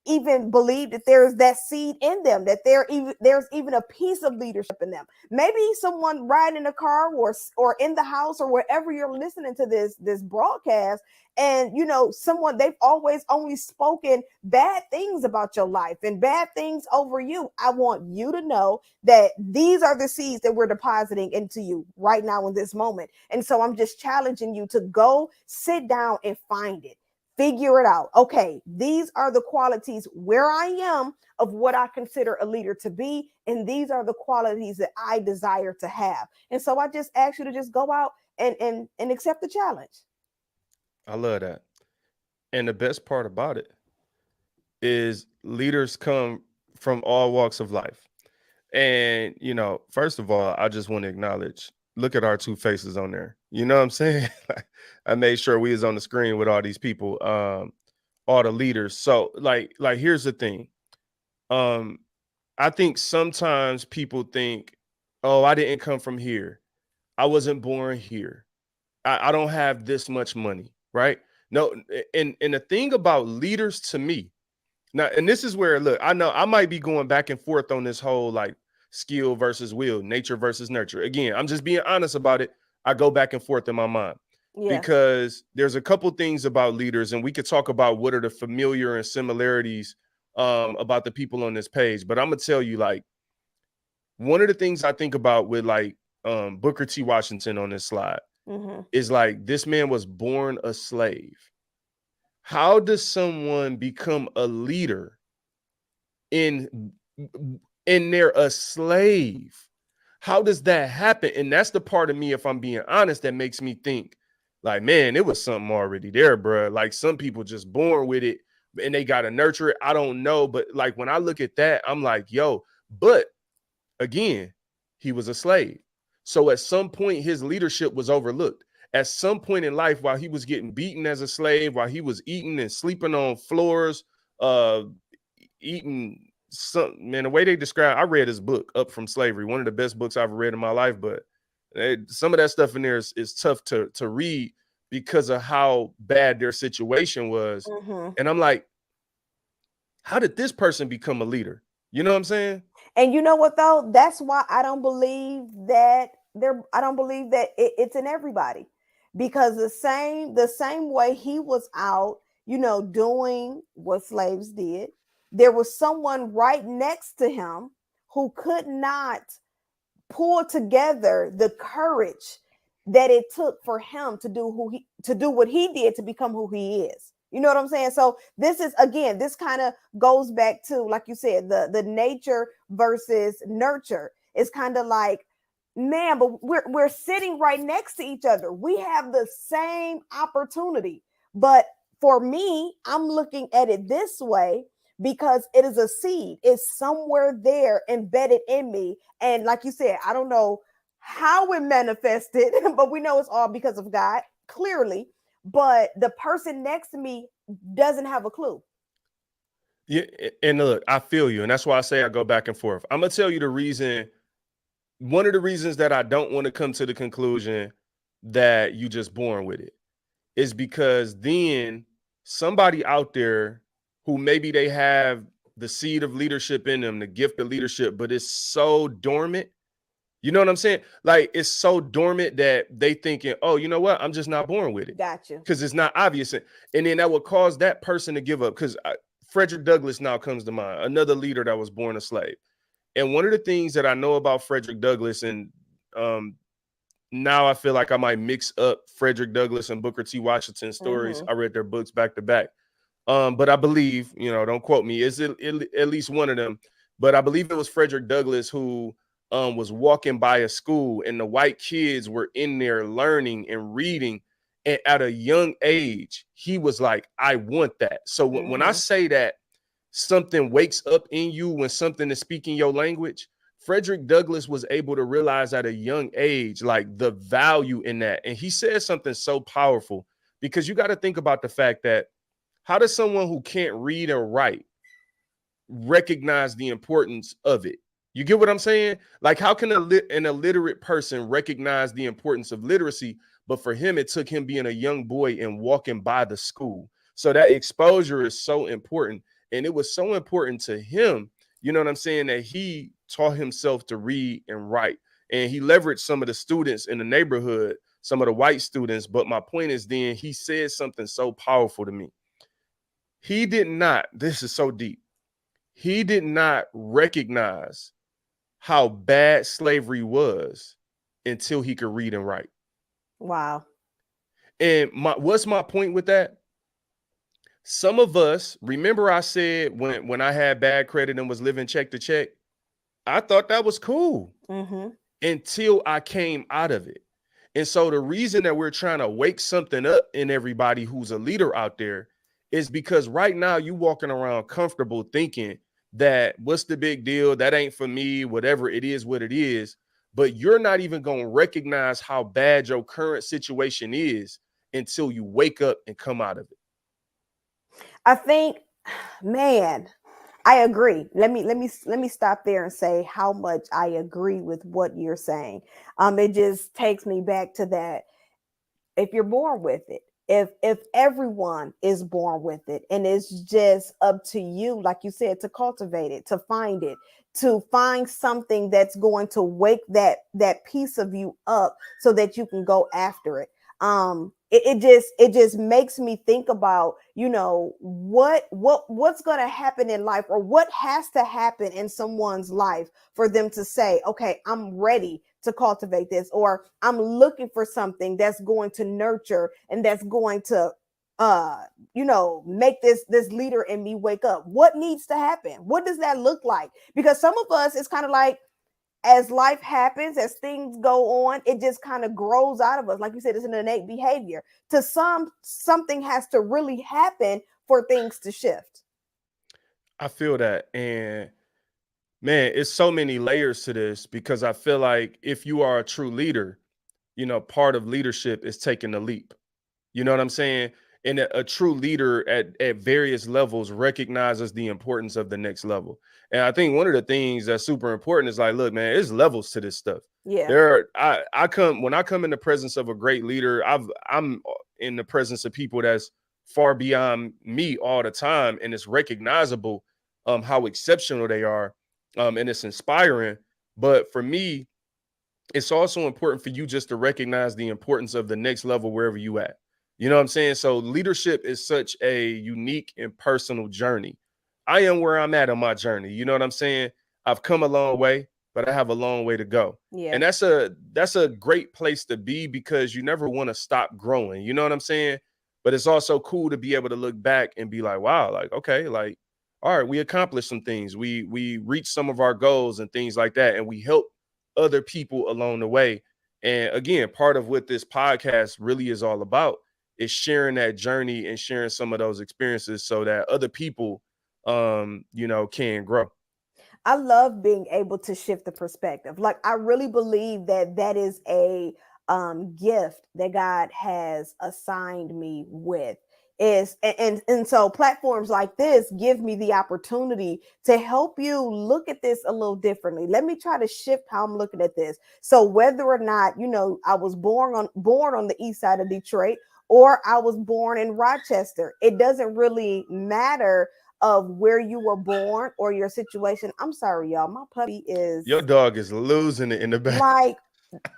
[SPEAKER 2] even believe that there's that seed in them, that there's even a piece of leadership in them? Maybe someone riding in a car or in the house or wherever you're listening to this broadcast, and someone, they've always only spoken bad things about your life and bad things over you. I want you to know that these are the seeds that we're depositing into you right now in this moment. And so I'm just challenging you to go sit down and find it. Figure it out. Okay, these are the qualities where I am of what I consider a leader to be, and these are the qualities that I desire to have. And so I just ask you to just go out and accept the challenge.
[SPEAKER 1] I love that. And the best part about it is leaders come from all walks of life. And, first of all, I just want to acknowledge, look at our two faces on there. You know what I'm saying? I made sure we was on the screen with all these people, all the leaders. So like here's the thing. Um, I think sometimes people think, oh, I didn't come from here. I wasn't born here. I don't have this much money, right? No, and the thing about leaders to me, now, and this is where, look, I know I might be going back and forth on this whole like skill versus will, nature versus nurture. Again, I'm just being honest about it. I go back and forth in my mind
[SPEAKER 2] Yes.
[SPEAKER 1] because there's a couple things about leaders, and we could talk about what are the familiar and similarities about the people on this page. But I'm gonna tell you, like, one of the things I think about with like Booker T. Washington on this slide is like, this man was born a slave. How does someone become a leader in they're a slave? How does that happen? And that's the part of me, if I'm being honest, that makes me think like, man, it was something already there, bro. Like, some people just born with it and they got to nurture it. I don't know. But like, when I look at that, I'm like, yo, but again, he was a slave. So at some point, his leadership was overlooked. At some point in life, while he was getting beaten as a slave, while he was eating and sleeping on floors, uh, eating some, man, the way they describe, I read his book, Up From Slavery, one of the best books I've ever read in my life, but some of that stuff in there is tough to read because of how bad their situation was. And I'm like, how did this person become a leader? You know what I'm saying?
[SPEAKER 2] And you know what though? That's why I don't believe that I don't believe that it's in everybody, because the same way he was out, doing what slaves did, there was someone right next to him who could not pull together the courage that it took for him to do what he did to become who he is. You know what I'm saying? So this is, again, this kind of goes back to, like you said, the nature versus nurture. It's kind of like, man, but we're sitting right next to each other. We have the same opportunity. But for me, I'm looking at it this way because it is a seed. It's somewhere there embedded in me. And like you said, I don't know how it manifested, but we know it's all because of God, clearly. But the person next to me doesn't have a clue.
[SPEAKER 1] Yeah, and look, I feel you, and that's why I say I go back and forth. I'm gonna tell you the reason. One of the reasons that I don't want to come to the conclusion that you just born with it is because then somebody out there who maybe they have the seed of leadership in them, the gift of leadership, but it's so dormant. You know what I'm saying? Like it's so dormant that they thinking, oh, you know what? I'm just not born with it
[SPEAKER 2] Got you.
[SPEAKER 1] because it's not obvious. And then that would cause that person to give up. Because Frederick Douglass now comes to mind, another leader that was born a slave. And one of the things that I know about Frederick Douglass, and now I feel like I might mix up Frederick Douglass and Booker T. Washington stories. I read their books back to back. But I believe, don't quote me, is it at least one of them? But I believe it was Frederick Douglass who was walking by a school and the white kids were in there learning and reading. And at a young age, he was like, I want that. So when I say that something wakes up in you when something is speaking your language, Frederick Douglass was able to realize at a young age, like the value in that. And he said something so powerful because you got to think about the fact that how does someone who can't read or write recognize the importance of it? You get what I'm saying? Like, how can an illiterate person recognize the importance of literacy? But for him, it took him being a young boy and walking by the school. So that exposure is so important. And it was so important to him, you know what I'm saying, that he taught himself to read and write. And he leveraged some of the students in the neighborhood, some of the white students. But my point is then he said something so powerful to me. He did not, this is so deep, he did not recognize how bad slavery was until he could read and write.
[SPEAKER 2] Wow.
[SPEAKER 1] And what's my point with that? Some of us, remember I said when I had bad credit and was living check to check, I thought that was cool until I came out of it. And so the reason that we're trying to wake something up in everybody who's a leader out there is because right now you walking around comfortable thinking that what's the big deal? That ain't for me, whatever it is, what it is. But you're not even going to recognize how bad your current situation is until you wake up and come out of it.
[SPEAKER 2] I think, man, I agree. Let me stop there and say how much I agree with what you're saying. It just takes me back to that. If you're born with it, if everyone is born with it, and it's just up to you, like you said, to cultivate it, to find something that's going to wake that piece of you up so that you can go after it. It just makes me think about, what's going to happen in life, or what has to happen in someone's life for them to say, okay, I'm ready to cultivate this, or I'm looking for something that's going to nurture and that's going to make this leader in me wake up. What needs to happen? What does that look like? Because some of us, it's kind of like, as life happens, as things go on, it just kind of grows out of us. Like you said, it's an innate behavior. To something has to really happen for things to shift.
[SPEAKER 1] I feel that. And man, it's so many layers to this, because I feel like if you are a true leader, part of leadership is taking the leap. You know what I'm saying? And a true leader at various levels recognizes the importance of the next level. And I think one of the things that's super important is like, look, man, there's levels to this stuff.
[SPEAKER 2] Yeah.
[SPEAKER 1] When I come in the presence of a great leader, I'm in the presence of people that's far beyond me all the time. And it's recognizable how exceptional they are. And it's inspiring. But for me, it's also important for you just to recognize the importance of the next level wherever you at. You know what I'm saying? So leadership is such a unique and personal journey. I am where I'm at on my journey. You know what I'm saying? I've come a long way, but I have a long way to go.
[SPEAKER 2] Yeah.
[SPEAKER 1] And that's a great place to be, because you never want to stop growing. You know what I'm saying? But it's also cool to be able to look back and be like, wow, like, okay, like, all right, we accomplished some things. We reached some of our goals and things like that. And we helped other people along the way. And again, part of what this podcast really is all about is sharing that journey and sharing some of those experiences so that other people, can grow.
[SPEAKER 2] I love being able to shift the perspective. Like I really believe that that is a gift that God has assigned me with. Is and so platforms like this give me the opportunity to help you look at this a little differently. Let me try to shift how I'm looking at this. So whether or not, I was born on the east side of Detroit or I was born in Rochester, it doesn't really matter of where you were born or your situation. I'm sorry, y'all. My puppy
[SPEAKER 1] Your
[SPEAKER 2] is
[SPEAKER 1] dog is losing it in the back.
[SPEAKER 2] like,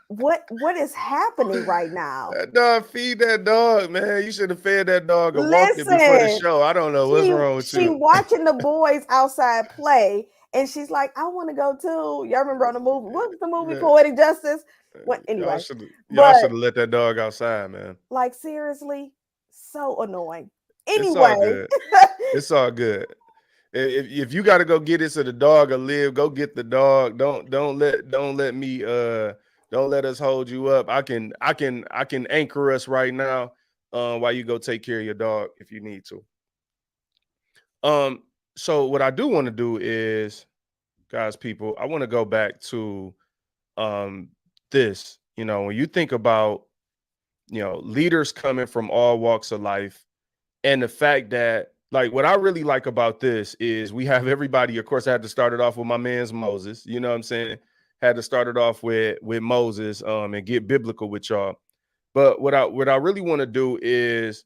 [SPEAKER 2] what is happening right now?
[SPEAKER 1] That dog, feed that dog, man. You should have fed that dog or walked it before the
[SPEAKER 2] Listen,
[SPEAKER 1] show. I don't know what's
[SPEAKER 2] she
[SPEAKER 1] wrong with
[SPEAKER 2] she
[SPEAKER 1] you.
[SPEAKER 2] watching the boys outside play, and she's like, I want to go too. Y'all remember on the movie? What was the movie
[SPEAKER 1] Man,
[SPEAKER 2] Poetic Justice? What
[SPEAKER 1] y'all
[SPEAKER 2] anyway?
[SPEAKER 1] should y'all
[SPEAKER 2] But
[SPEAKER 1] should have let that dog outside, man.
[SPEAKER 2] like seriously, so annoying.
[SPEAKER 1] It's all
[SPEAKER 2] Anyway,
[SPEAKER 1] good. It's all good. If you got to go get it so the dog will live, go get the dog. Don't let me don't let us hold you up. I can anchor us right now while you go take care of your dog if you need to. Um so what I do want to do is, guys, people, I want to go back to um this, when you think about, leaders coming from all walks of life, and the fact that, like, what I really like about this is we have everybody. Of course, I had to start it off with my man's Moses. You know what I'm saying? Had to start it off with Moses, and get biblical with y'all. But what I really want to do is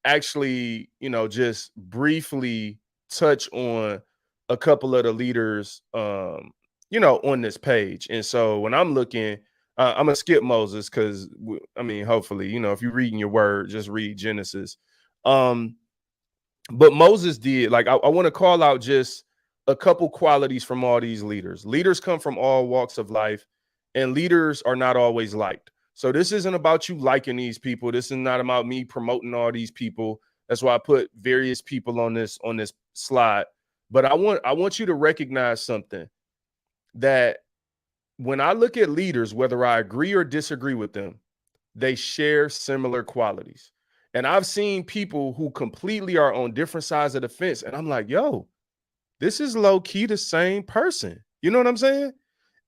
[SPEAKER 1] actually, just briefly touch on a couple of the leaders, on this page. And so when I'm looking, I'm gonna skip Moses because I mean, hopefully, if you're reading your word, just read Genesis. Um, but Moses did, like, I want to call out just a couple qualities from all these leaders. Leaders come from all walks of life, and leaders are not always liked. So this isn't about you liking these people. This is not about me promoting all these people. That's why I put various people on this slide. But I want you to recognize something, that when I look at leaders, whether I agree or disagree with them, they share similar qualities. And I've seen people who completely are on different sides of the fence. And I'm like, yo, this is low key the same person. You know what I'm saying?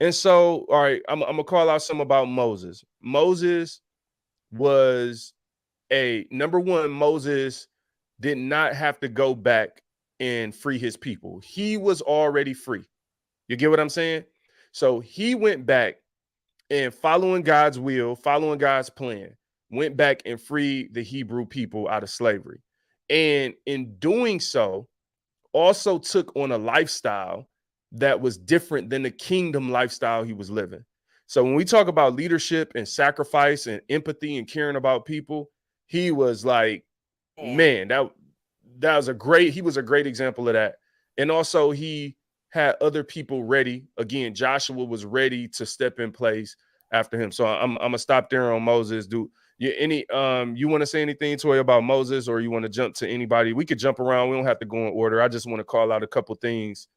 [SPEAKER 1] And so, all right, I'm going to call out some about Moses. Moses was number one, Moses did not have to go back and free his people. He was already free. You get what I'm saying? So he went back and, following God's will, following God's plan, went back and freed the Hebrew people out of slavery. And in doing so, also took on a lifestyle that was different than the kingdom lifestyle he was living. So when we talk about leadership and sacrifice and empathy and caring about people, he was like,
[SPEAKER 2] man,
[SPEAKER 1] man, he was a great example of that. And also he had other people ready. Again, Joshua was ready to step in place after him. So I'm gonna stop there on Moses. Do you want to say anything, Toya, about Moses, or you want to jump to anybody? We could jump around. We don't have to go in order. I just want to call out a couple things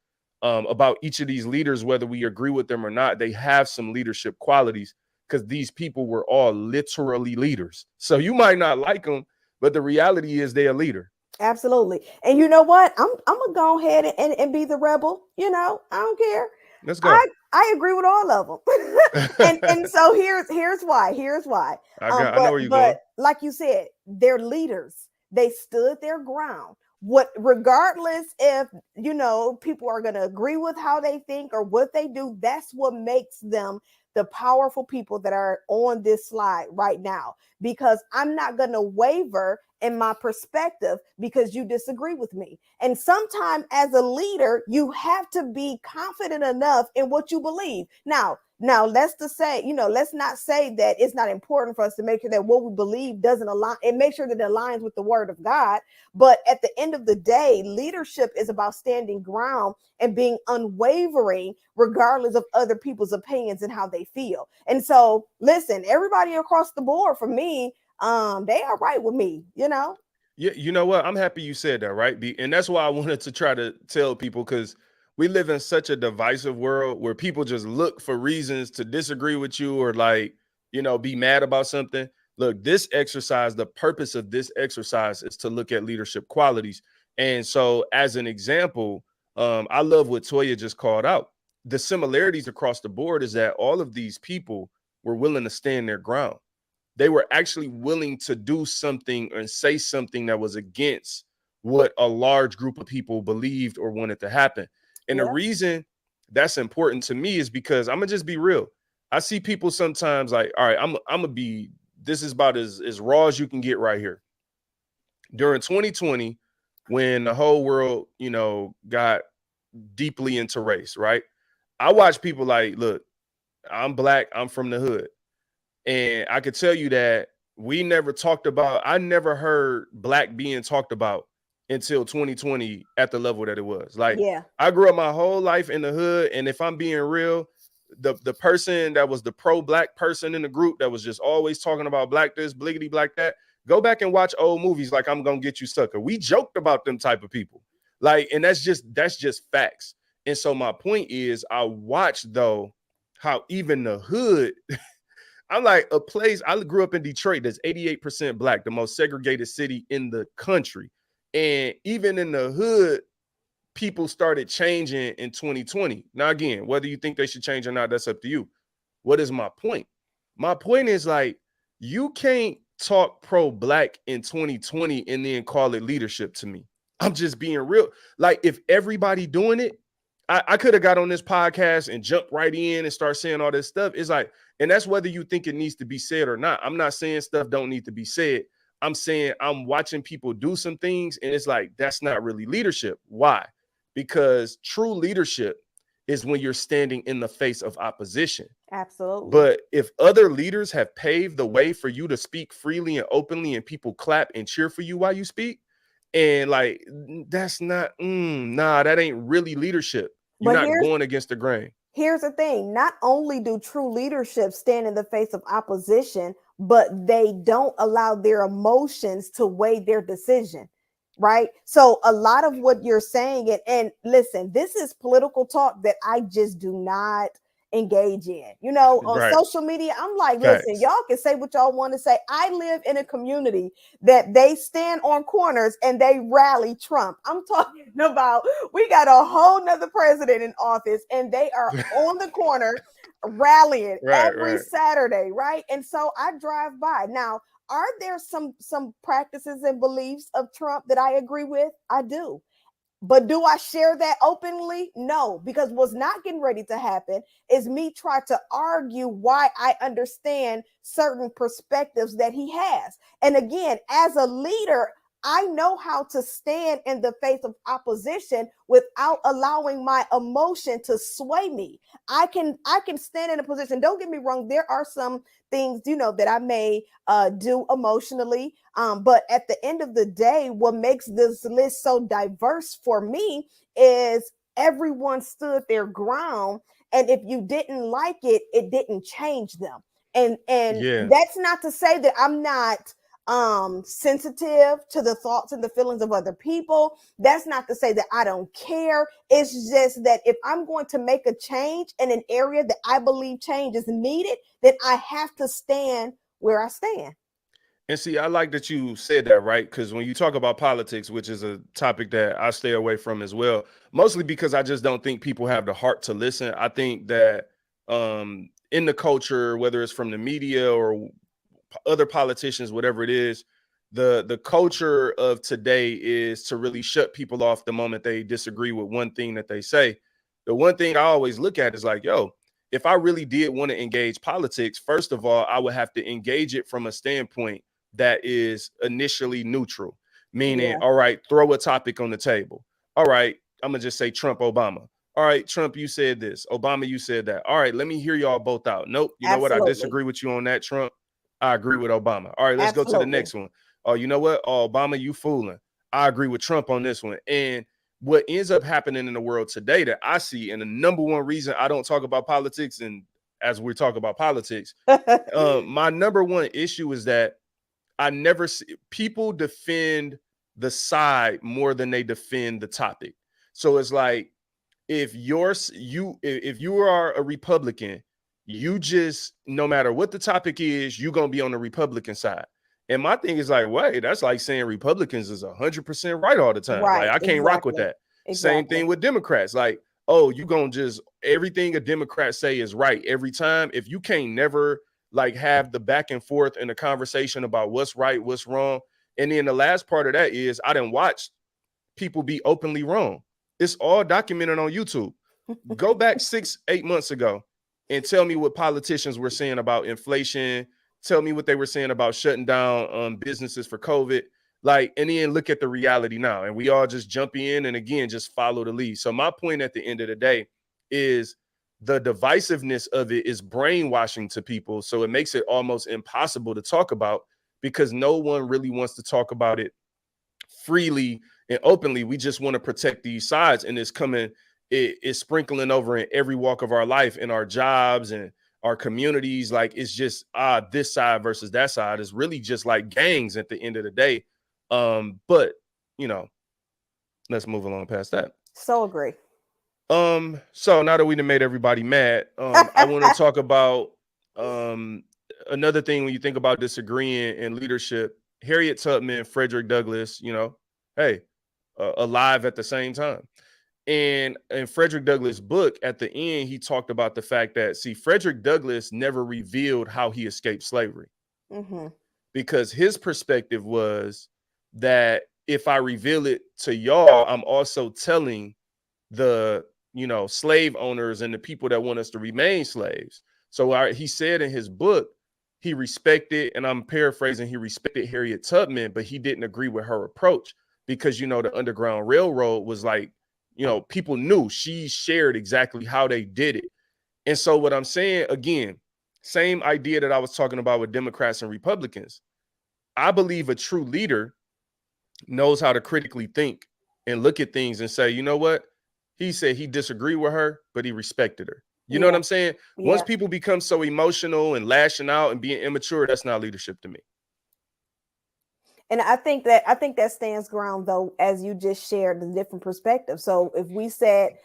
[SPEAKER 1] about each of these leaders, whether we agree with them or not. They have some leadership qualities because these people were all literally leaders. So you might not like them, but the reality is they're a leader.
[SPEAKER 2] absolutely. And you know what? I'm gonna go ahead and be the rebel. I don't care.
[SPEAKER 1] Let's go.
[SPEAKER 2] I agree with all of them. And so here's why. Here's why.
[SPEAKER 1] I know
[SPEAKER 2] But
[SPEAKER 1] where you're
[SPEAKER 2] but
[SPEAKER 1] going.
[SPEAKER 2] like you said, they're leaders. They stood their ground. What regardless if people are gonna agree with how they think or what they do, that's what makes them the powerful people that are on this slide right now. Because I'm not gonna waver in my perspective because you disagree with me. And sometimes as a leader, you have to be confident enough in what you believe. Now let's not say that it's not important for us to make sure that what we believe doesn't align and make sure that it aligns with the word of God. But at the end of the day, leadership is about standing ground and being unwavering regardless of other people's opinions and how they feel. And so listen, everybody across the board for me, they are right with me.
[SPEAKER 1] Yeah, you know what? I'm happy you said that, right? And that's why I wanted to try to tell people, because we live in such a divisive world where people just look for reasons to disagree with you or like, be mad about something. Look, this exercise, the purpose of this exercise is to look at leadership qualities. And so as an example, I love what Toya just called out. The similarities across the board is that all of these people were willing to stand their ground. They were actually willing to do something and say something that was against what a large group of people believed or wanted to happen. And the
[SPEAKER 2] Yep.
[SPEAKER 1] reason that's important to me is because I'm gonna just be real. I see people sometimes like, all right, I'm gonna be, this is about as raw as you can get right here. During 2020, when the whole world, got deeply into race, right? I watch people like, look, I'm black, I'm from the hood. And I could tell you that I never heard black being talked about until 2020 at the level that it was. Like,
[SPEAKER 2] Yeah.
[SPEAKER 1] I grew up my whole life in the hood. And if I'm being real, the person that was the pro-black person in the group that was just always talking about black this, bliggity, black that, go back and watch old movies like I'm Gonna Get You Sucker. We joked about them type of people. Like, and that's just facts. And so my point is, I watched though how even the hood, I'm like, a place, I grew up in Detroit that's 88% black, the most segregated city in the country. And even in the hood, people started changing in 2020. Now, again, whether you think they should change or not, that's up to you. What is my point? My point is like, you can't talk pro-black in 2020 and then call it leadership to me. I'm just being real. Like, if everybody doing it, I could have got on this podcast and jumped right in and start saying all this stuff. It's like, and that's whether you think it needs to be said or not. I'm not saying stuff don't need to be said. I'm saying I'm watching people do some things and it's like, that's not really leadership. Why? Because true leadership is when you're standing in the face of opposition.
[SPEAKER 2] Absolutely.
[SPEAKER 1] But if other leaders have paved the way for you to speak freely and openly and people clap and cheer for you while you speak, and like, that's not, that ain't really leadership. You're
[SPEAKER 2] But
[SPEAKER 1] not going against the grain.
[SPEAKER 2] here's the thing. Not only do true leadership stand in the face of opposition, but they don't allow their emotions to weigh their decision. Right. So a lot of what you're saying, and listen, this is political talk that I just do not engage in. On
[SPEAKER 1] Right.
[SPEAKER 2] social media, I'm like, listen,
[SPEAKER 1] Facts.
[SPEAKER 2] y'all can say what y'all want to say. I live in a community that they stand on corners and they rally Trump. I'm talking about, we got a whole nother president in office and they are on the corner rallying every
[SPEAKER 1] Right.
[SPEAKER 2] Saturday. Right. And so I drive by. Now, are there some practices and beliefs of Trump that I agree with? I do. But do I share that openly? No, because what's not getting ready to happen is me try to argue why I understand certain perspectives that he has. And again, as a leader, I know how to stand in the face of opposition without allowing my emotion to sway me. I can stand in a position. Don't get me wrong. There are some things, that I may do emotionally. But at the end of the day, what makes this list so diverse for me is everyone stood their ground. And if you didn't like it, it didn't change them. And
[SPEAKER 1] Yeah.
[SPEAKER 2] that's not to say that I'm not sensitive to the thoughts and the feelings of other people. That's not to say that I don't care. It's just that if I'm going to make a change in an area that I believe change is needed, then I have to stand where I stand.
[SPEAKER 1] And see, I like that you said that, right? Because when you talk about politics, which is a topic that I stay away from as well, mostly because I just don't think people have the heart to listen. I think that in the culture, whether it's from the media or other politicians, whatever it is, the culture of today is to really shut people off the moment they disagree with one thing that they say. The one thing I always look at is like, yo, if I really did want to engage politics, first of all, I would have to engage it from a standpoint that is initially neutral, meaning,
[SPEAKER 2] Yeah,
[SPEAKER 1] all right, throw a topic on the table. All right, I'm gonna just say Trump, Obama. All right, Trump, you said this. Obama, you said that. All right, let me hear y'all both out. Nope, you know what? I
[SPEAKER 2] absolutely.
[SPEAKER 1] disagree with you on that, Trump. I agree with Obama. All right, let's go to the
[SPEAKER 2] Absolutely.
[SPEAKER 1] next one. Oh, you know what? Oh, Obama, you fooling. I agree with Trump on this one. And what ends up happening in the world today that I see, and the number one reason I don't talk about politics, and as we talk about politics, my number one issue is that I never see people defend the side more than they defend the topic. So it's like, if you are a Republican, you just, no matter what the topic is, you're gonna be on the Republican side. And my thing is like, wait, that's like saying Republicans is 100% right all the time. Like,
[SPEAKER 2] Right.
[SPEAKER 1] I can't rock with
[SPEAKER 2] Exactly.
[SPEAKER 1] that. Same
[SPEAKER 2] Exactly.
[SPEAKER 1] thing with Democrats. Like, oh, you gonna just everything a Democrat say is right every time. If you can't never like have the back and forth in the conversation about what's right, what's wrong. And then the last part of that is I didn't watch people be openly wrong. It's all documented on YouTube. Go back 6-8 months ago and tell me what politicians were saying about inflation. Tell me what they were saying about shutting down businesses for COVID. Like, and then look at the reality now. And we all just jump in and again, just follow the lead. So my point at the end of the day is the divisiveness of it is brainwashing to people. So it makes it almost impossible to talk about because no one really wants to talk about it freely and openly. We just want to protect these sides, and it's sprinkling over in every walk of our life, in our jobs and our communities. Like, it's just this side versus that side. Is really just like gangs at the end of the day. But let's move along past that.
[SPEAKER 2] So agree.
[SPEAKER 1] So now that we done made everybody mad, I want to talk about another thing when you think about disagreeing in leadership. Harriet Tubman, Frederick Douglass, hey, alive at the same time. And in Frederick Douglass' book, at the end, he talked about the fact that, see, Frederick Douglass never revealed how he escaped slavery.
[SPEAKER 2] Mm-hmm.
[SPEAKER 1] Because his perspective was that if I reveal it to y'all, I'm also telling the slave owners and the people that want us to remain slaves. So he said in his book, he respected, and I'm paraphrasing, he respected Harriet Tubman, but he didn't agree with her approach because, the Underground Railroad was like, people knew she shared exactly how they did it. And so what I'm saying, again, same idea that I was talking about with Democrats and Republicans. I believe a true leader knows how to critically think and look at things and say, you know what? He said he disagreed with her, but he respected her. You know what I'm saying?
[SPEAKER 2] Yeah.
[SPEAKER 1] Once people become so emotional and lashing out and being immature, that's not leadership to me.
[SPEAKER 2] And I think that stands ground, though, as you just shared the different perspectives. So if we set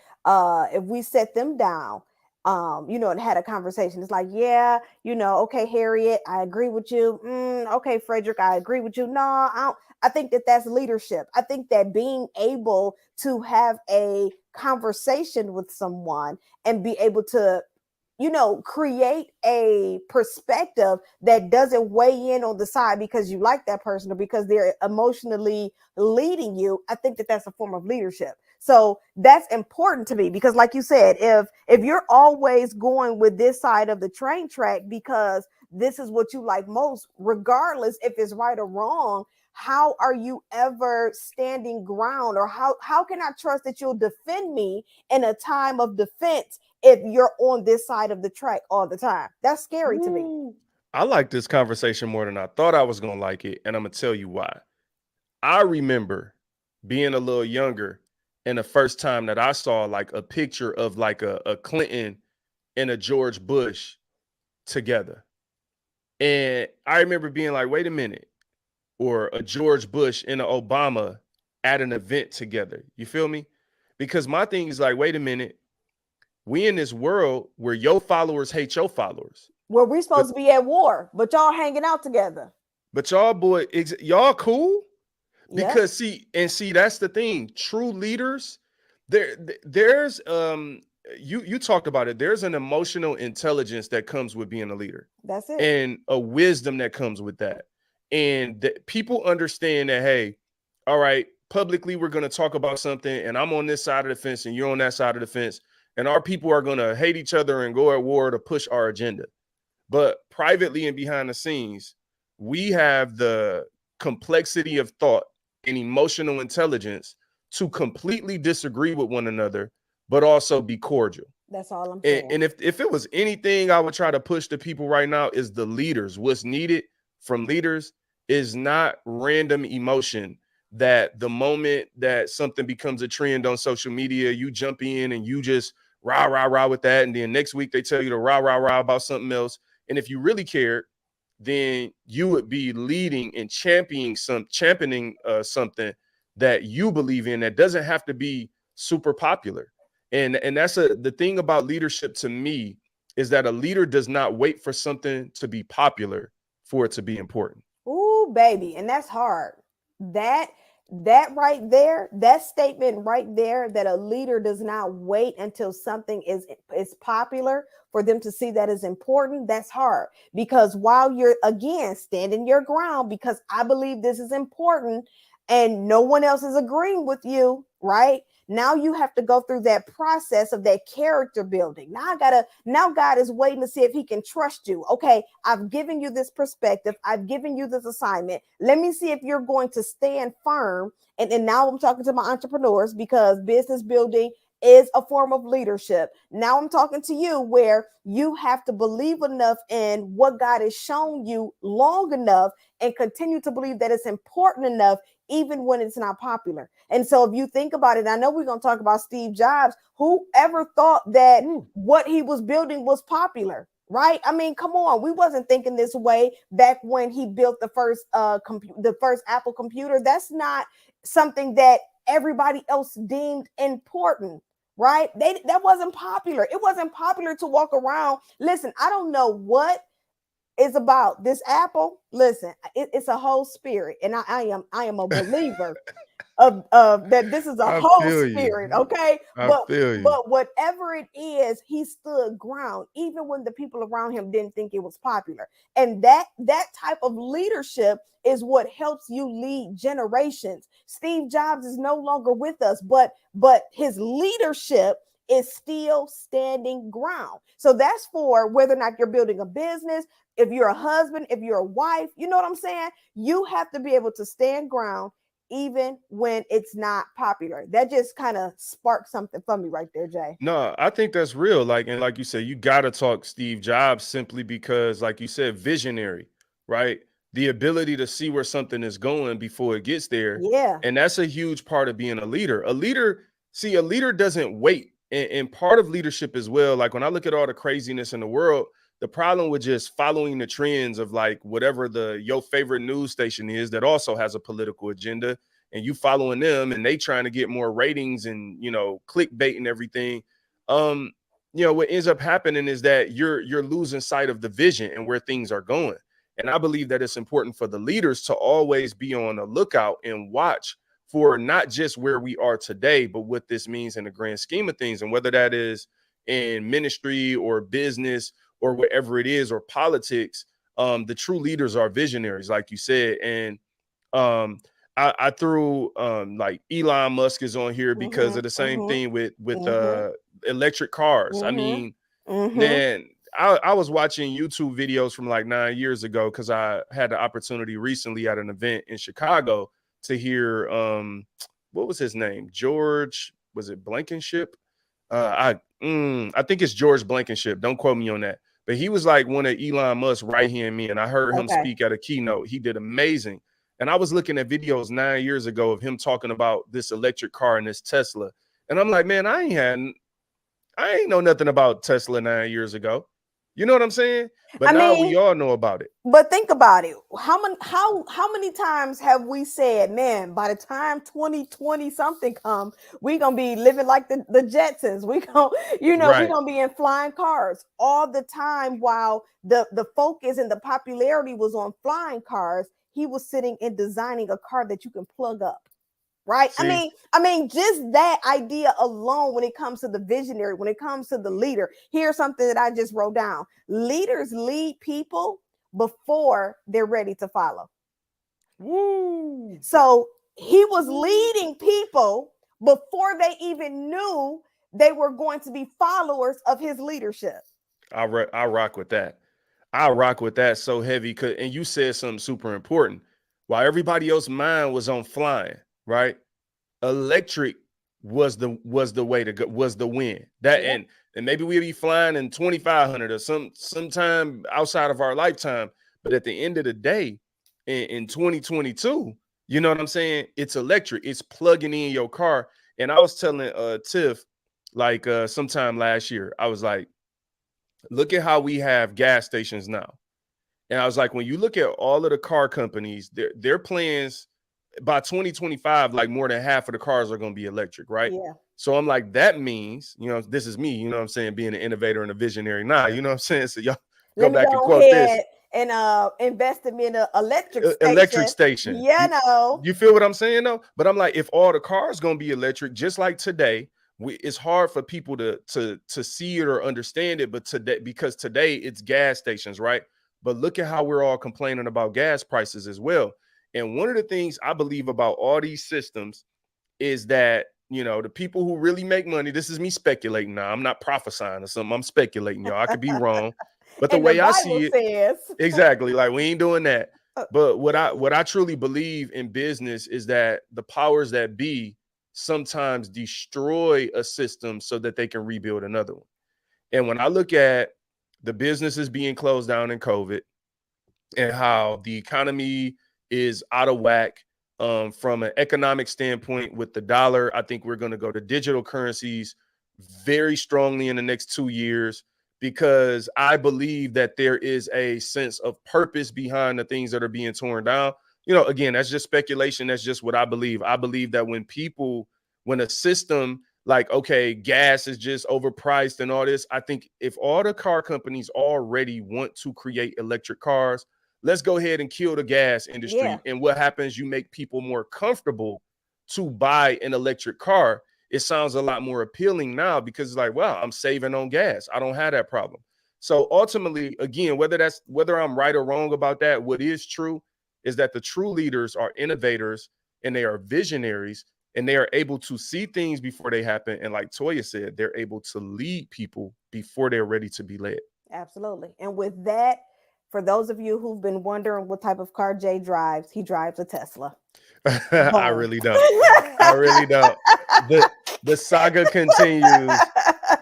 [SPEAKER 2] them down, and had a conversation, it's like, yeah, okay, Harriet, I agree with you. Okay, Frederick, I agree with you. No, I don't. I think that that's leadership. I think that being able to have a conversation with someone and be able to create a perspective that doesn't weigh in on the side because you like that person or because they're emotionally leading you. I think that that's a form of leadership. So that's important to me because, like you said, if you're always going with this side of the train track because this is what you like most, regardless if it's right or wrong, how are you ever standing ground, or how can I trust that you'll defend me in a time of defense if you're on this side of the track all the time? That's scary to me.
[SPEAKER 1] I like this conversation more than I thought I was going to like it. And I'm going to tell you why. I remember being a little younger and the first time that I saw like a picture of like a Clinton and a George Bush together. And I remember being like, wait a minute, or a George Bush and an Obama at an event together. You feel me? Because my thing is like, wait a minute, we in this world where your followers hate your followers.
[SPEAKER 2] Where we're supposed to be at war, but y'all hanging out together.
[SPEAKER 1] But y'all cool? Because see, that's the thing. True leaders, there's you talked about it. There's an emotional intelligence that comes with being a leader.
[SPEAKER 2] That's it.
[SPEAKER 1] And a wisdom that comes with that. And people understand that, hey, all right, publicly we're going to talk about something and I'm on this side of the fence and you're on that side of the fence. And our people are going to hate each other and go at war to push our agenda. But privately and behind the scenes, we have the complexity of thought and emotional intelligence to completely disagree with one another, but also be cordial.
[SPEAKER 2] That's all I'm saying.
[SPEAKER 1] And if it was anything I would try to push to people right now is the leaders. What's needed from leaders is not random emotion that the moment that something becomes a trend on social media, you jump in and you just rah, rah, rah with that. And then next week they tell you to rah, rah, rah about something else. And if you really cared, then you would be leading and championing something that you believe in that doesn't have to be super popular. And that's the thing about leadership to me is that a leader does not wait for something to be popular for it to be important.
[SPEAKER 2] Ooh, baby, and that's hard. That that right there, that statement right there, that a leader does not wait until something is popular for them to see that is important. That's hard, because while you're again standing your ground, because I believe this is important, and no one else is agreeing with you, right? Now you have to go through that process of that character building. Now God is waiting to see if he can trust you. Okay, I've given you this perspective. I've given you this assignment. Let me see if you're going to stand firm. And now I'm talking to my entrepreneurs, because business building is a form of leadership. Now I'm talking to you, where you have to believe enough in what God has shown you long enough, and continue to believe that it's important enough, even when it's not popular. And so if you think about it, I know we're going to talk about Steve Jobs. Whoever thought that what he was building was popular? Right? I mean, come on. We wasn't thinking this way back when he built the first the first Apple computer. That's not something that everybody else deemed important. Right? That wasn't popular. It wasn't popular to walk around. Listen, I don't know what is about this Apple. Listen, it's a whole spirit, and I am a believer of that this is a
[SPEAKER 1] I
[SPEAKER 2] whole
[SPEAKER 1] feel
[SPEAKER 2] spirit,
[SPEAKER 1] you.
[SPEAKER 2] okay?
[SPEAKER 1] I feel you.
[SPEAKER 2] But whatever it is, he stood ground even when the people around him didn't think it was popular. And that type of leadership is what helps you lead generations. Steve Jobs is no longer with us, but his leadership is still standing ground. So that's for whether or not you're building a business, if you're a husband, if you're a wife, you know what I'm saying? You have to be able to stand ground even when it's not popular. That just kind of sparked something for me right there, Jay.
[SPEAKER 1] No, I think that's real. Like, and like you said, you got to talk Steve Jobs simply because, like you said, visionary, right? The ability to see where something is going before it gets there.
[SPEAKER 2] Yeah.
[SPEAKER 1] And that's a huge part of being a leader. A leader doesn't wait. And part of leadership as well, like when I look at all the craziness in the world, the problem with just following the trends of like whatever your favorite news station is that also has a political agenda, and you following them and they trying to get more ratings and, clickbait and everything. What ends up happening is that you're losing sight of the vision and where things are going. And I believe that it's important for the leaders to always be on the lookout and watch for not just where we are today, but what this means in the grand scheme of things. And whether that is in ministry or business or whatever it is, or politics, the true leaders are visionaries, like you said. And um, I threw like Elon Musk is on here because
[SPEAKER 2] Mm-hmm.
[SPEAKER 1] of the same
[SPEAKER 2] Mm-hmm.
[SPEAKER 1] thing with
[SPEAKER 2] Mm-hmm.
[SPEAKER 1] electric cars. I
[SPEAKER 2] Mm-hmm.
[SPEAKER 1] mean,
[SPEAKER 2] Mm-hmm.
[SPEAKER 1] man, I was watching YouTube videos from like 9 years ago because I had the opportunity recently at an event in Chicago to hear what was his name? George, was it Blankenship? I think it's George Blankenship. Don't quote me on that. But he was like one of Elon Musk's right hand men. I heard him
[SPEAKER 2] Okay.
[SPEAKER 1] speak at a keynote. He did amazing. And I was looking at videos 9 years ago of him talking about this electric car and this Tesla. And I'm like, man, I ain't know nothing about Tesla 9 years ago. You know what I'm saying? But
[SPEAKER 2] I
[SPEAKER 1] now we
[SPEAKER 2] mean,
[SPEAKER 1] all know about it.
[SPEAKER 2] but think about it. How many times have we said, man, by the time 2020 something come, we gonna be living like the Jetsons. We
[SPEAKER 1] Right.
[SPEAKER 2] gonna be in flying cars all the time, while the focus and the popularity was on flying cars. He was sitting and designing a car that you can plug up. Right? I
[SPEAKER 1] See,
[SPEAKER 2] mean, I mean, just that idea alone, when it comes to the visionary, when it comes to the leader, here's something that I just wrote down. Leaders lead people before they're ready to follow.
[SPEAKER 1] woo.
[SPEAKER 2] So he was leading people before they even knew they were going to be followers of his leadership.
[SPEAKER 1] I rock with that. I rock with that so heavy. And you said something super important. While everybody else's mind was on flying, right? Electric was the way to go, was the win. That
[SPEAKER 2] Yep.
[SPEAKER 1] and maybe we'll be flying in 2500 or sometime outside of our lifetime. But at the end of the day, in 2022, you know what I'm saying? It's electric. It's plugging in your car. And I was telling Tiff like sometime last year, I was like, look at how we have gas stations now. And I was like, when you look at all of the car companies, their plans by 2025, like more than half of the cars are going to be electric, right?
[SPEAKER 2] Yeah.
[SPEAKER 1] So I'm like, that means, this is me, what I'm saying, being an innovator and a visionary. Nah, you know what I'm saying? So y'all go
[SPEAKER 2] Let me
[SPEAKER 1] back and
[SPEAKER 2] go
[SPEAKER 1] quote this.
[SPEAKER 2] ahead and invest in me in an electric
[SPEAKER 1] Electric
[SPEAKER 2] station.
[SPEAKER 1] station.
[SPEAKER 2] You know.
[SPEAKER 1] You feel what I'm saying though? But I'm like, if all the cars gonna be electric, just like today, it's hard for people to see it or understand it. But today, because today it's gas stations, right? But look at how we're all complaining about gas prices as well. And one of the things I believe about all these systems is that, the people who really make money, this is me speculating now. I'm not prophesying or something. I'm speculating, y'all. I could be wrong. But the
[SPEAKER 2] And the
[SPEAKER 1] way I
[SPEAKER 2] Bible
[SPEAKER 1] see it,
[SPEAKER 2] says,
[SPEAKER 1] exactly, like we ain't doing that. But what I truly believe in business is that the powers that be sometimes destroy a system so that they can rebuild another one. And when I look at the businesses being closed down in COVID and how the economy is out of whack, from an economic standpoint with the dollar, I think we're going to go to digital currencies very strongly in the next 2 years, because I believe that there is a sense of purpose behind the things that are being torn down. Again, that's just speculation. That's just what I believe. I believe that when a system like, okay, gas is just overpriced and all this, I think if all the car companies already want to create electric cars, let's go ahead and kill the gas
[SPEAKER 2] yeah,
[SPEAKER 1] industry. And what happens, you make people more comfortable to buy an electric car. It sounds a lot more appealing now because it's like, wow, I'm saving on gas. I don't have that problem. So ultimately, again, whether I'm right or wrong about that, what is true is that the true leaders are innovators and they are visionaries and they are able to see things before they happen. And like Toya said, they're able to lead people before they're ready to be led.
[SPEAKER 2] absolutely. And with that, for those of you who've been wondering what type of car Jay drives, he drives a Tesla.
[SPEAKER 1] I
[SPEAKER 2] Boom.
[SPEAKER 1] really don't. I really don't. The the saga continues.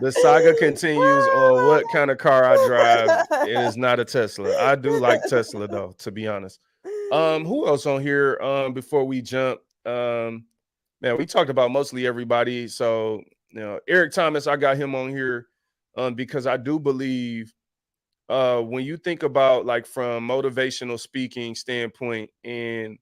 [SPEAKER 1] The saga continues on what kind of car I drive. It is not a Tesla. I do like Tesla though, to be honest. Who else on here? Before we jump, man, we talked about mostly everybody. So, Eric Thomas, I got him on here, because I do believe, when you think about like from motivational speaking standpoint and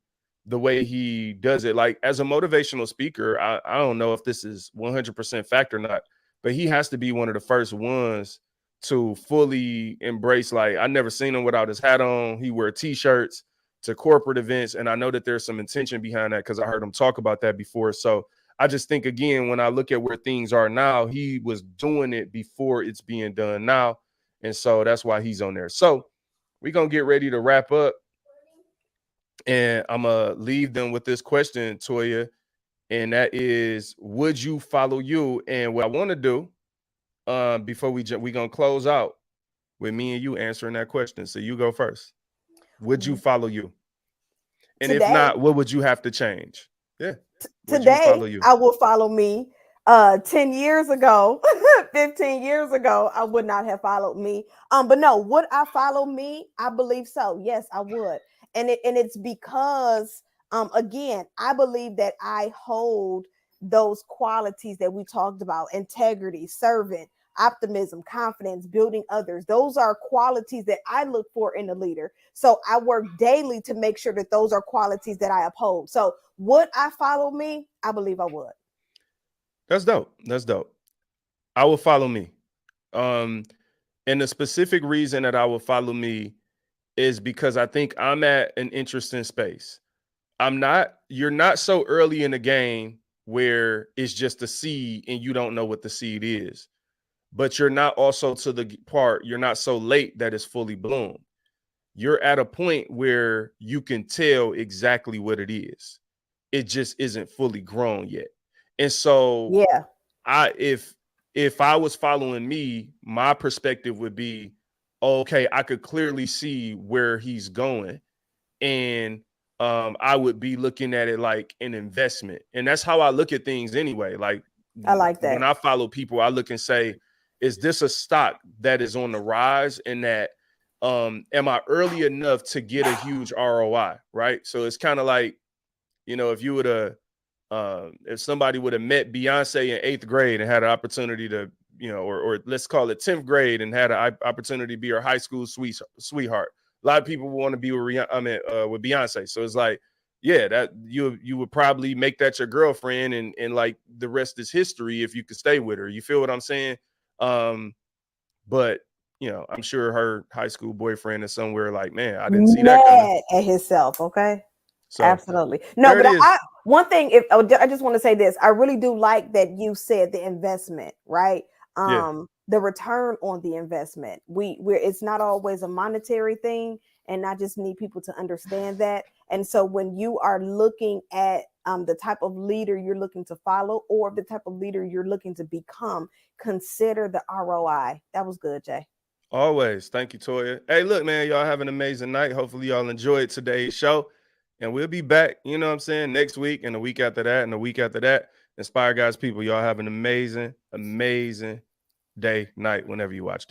[SPEAKER 1] the way he does it, like as a motivational speaker, I don't know if this is 100% fact or not, but he has to be one of the first ones to fully embrace, like, I never seen him without his hat on. He wear t-shirts to corporate events. And I know that there's some intention behind that because I heard him talk about that before. So I just think, again, when I look at where things are now, he was doing it before it's being done now. And so that's why he's on there. So we're going to get ready to wrap up. And I'm going to leave them with this question, Toya. And that is, would you follow you? And what I want to do, before we're going to close out with me and you answering that question. So you go first. Would you follow you? And if
[SPEAKER 2] Today,
[SPEAKER 1] not, what would you have to change? Yeah. Would you
[SPEAKER 2] today
[SPEAKER 1] follow you?
[SPEAKER 2] I will follow me. 10 years ago, 15 years ago, I would not have followed me. But no, would I follow me? I believe so. Yes, I would. And it's because again, I believe that I hold those qualities that we talked about: integrity, servant, optimism, confidence, building others. Those are qualities that I look for in a leader. So I work daily to make sure that those are qualities that I uphold. So would I follow me? I believe I would.
[SPEAKER 1] That's dope. That's dope. I will follow me. Um, and the specific reason that I will follow me is because I think I'm at an interesting space. You're not so early in the game where it's just a seed and you don't know what the seed is, but you're not also to the part, you're not so late that it's fully bloomed. You're at a point where you can tell exactly what it is. It just isn't fully grown yet. And so
[SPEAKER 2] Yeah.
[SPEAKER 1] I if I was following me, my perspective would be, okay, I could clearly see where he's going. And I would be looking at it like an investment. And that's how I look at things anyway. Like
[SPEAKER 2] I like
[SPEAKER 1] when
[SPEAKER 2] that.
[SPEAKER 1] I follow people, I look and say, is this a stock that is on the rise, and that am I early enough to get a huge ROI? Right. So it's kind of like, if you would have if somebody would have met Beyonce in 8th grade and had an opportunity to, or let's call it 10th grade and had an opportunity to be her high school sweetheart. A lot of people want to be with Beyonce. So it's like, yeah, that you would probably make that your girlfriend, and like the rest is history if you could stay with her. You feel what I'm saying? But I'm sure her high school boyfriend is somewhere like, man, I didn't see that coming.
[SPEAKER 2] Mad at himself. Okay.
[SPEAKER 1] So
[SPEAKER 2] Absolutely. No,
[SPEAKER 1] there it
[SPEAKER 2] but
[SPEAKER 1] is.
[SPEAKER 2] one thing, I just want to say this, I really do like that you said the investment, right?
[SPEAKER 1] Yeah.
[SPEAKER 2] The return on the investment. We're it's not always a monetary thing, and I just need people to understand that. And so when you are looking at the type of leader you're looking to follow, or the type of leader you're looking to become, consider the ROI. That was good, Jay.
[SPEAKER 1] Always. Thank you, Toya. Hey, look, man, y'all have an amazing night. Hopefully y'all enjoyed today's show. And we'll be back, you know what I'm saying, next week and the week after that and the week after that. Inspire God's people. Y'all have an amazing, amazing day, night, whenever you watch this.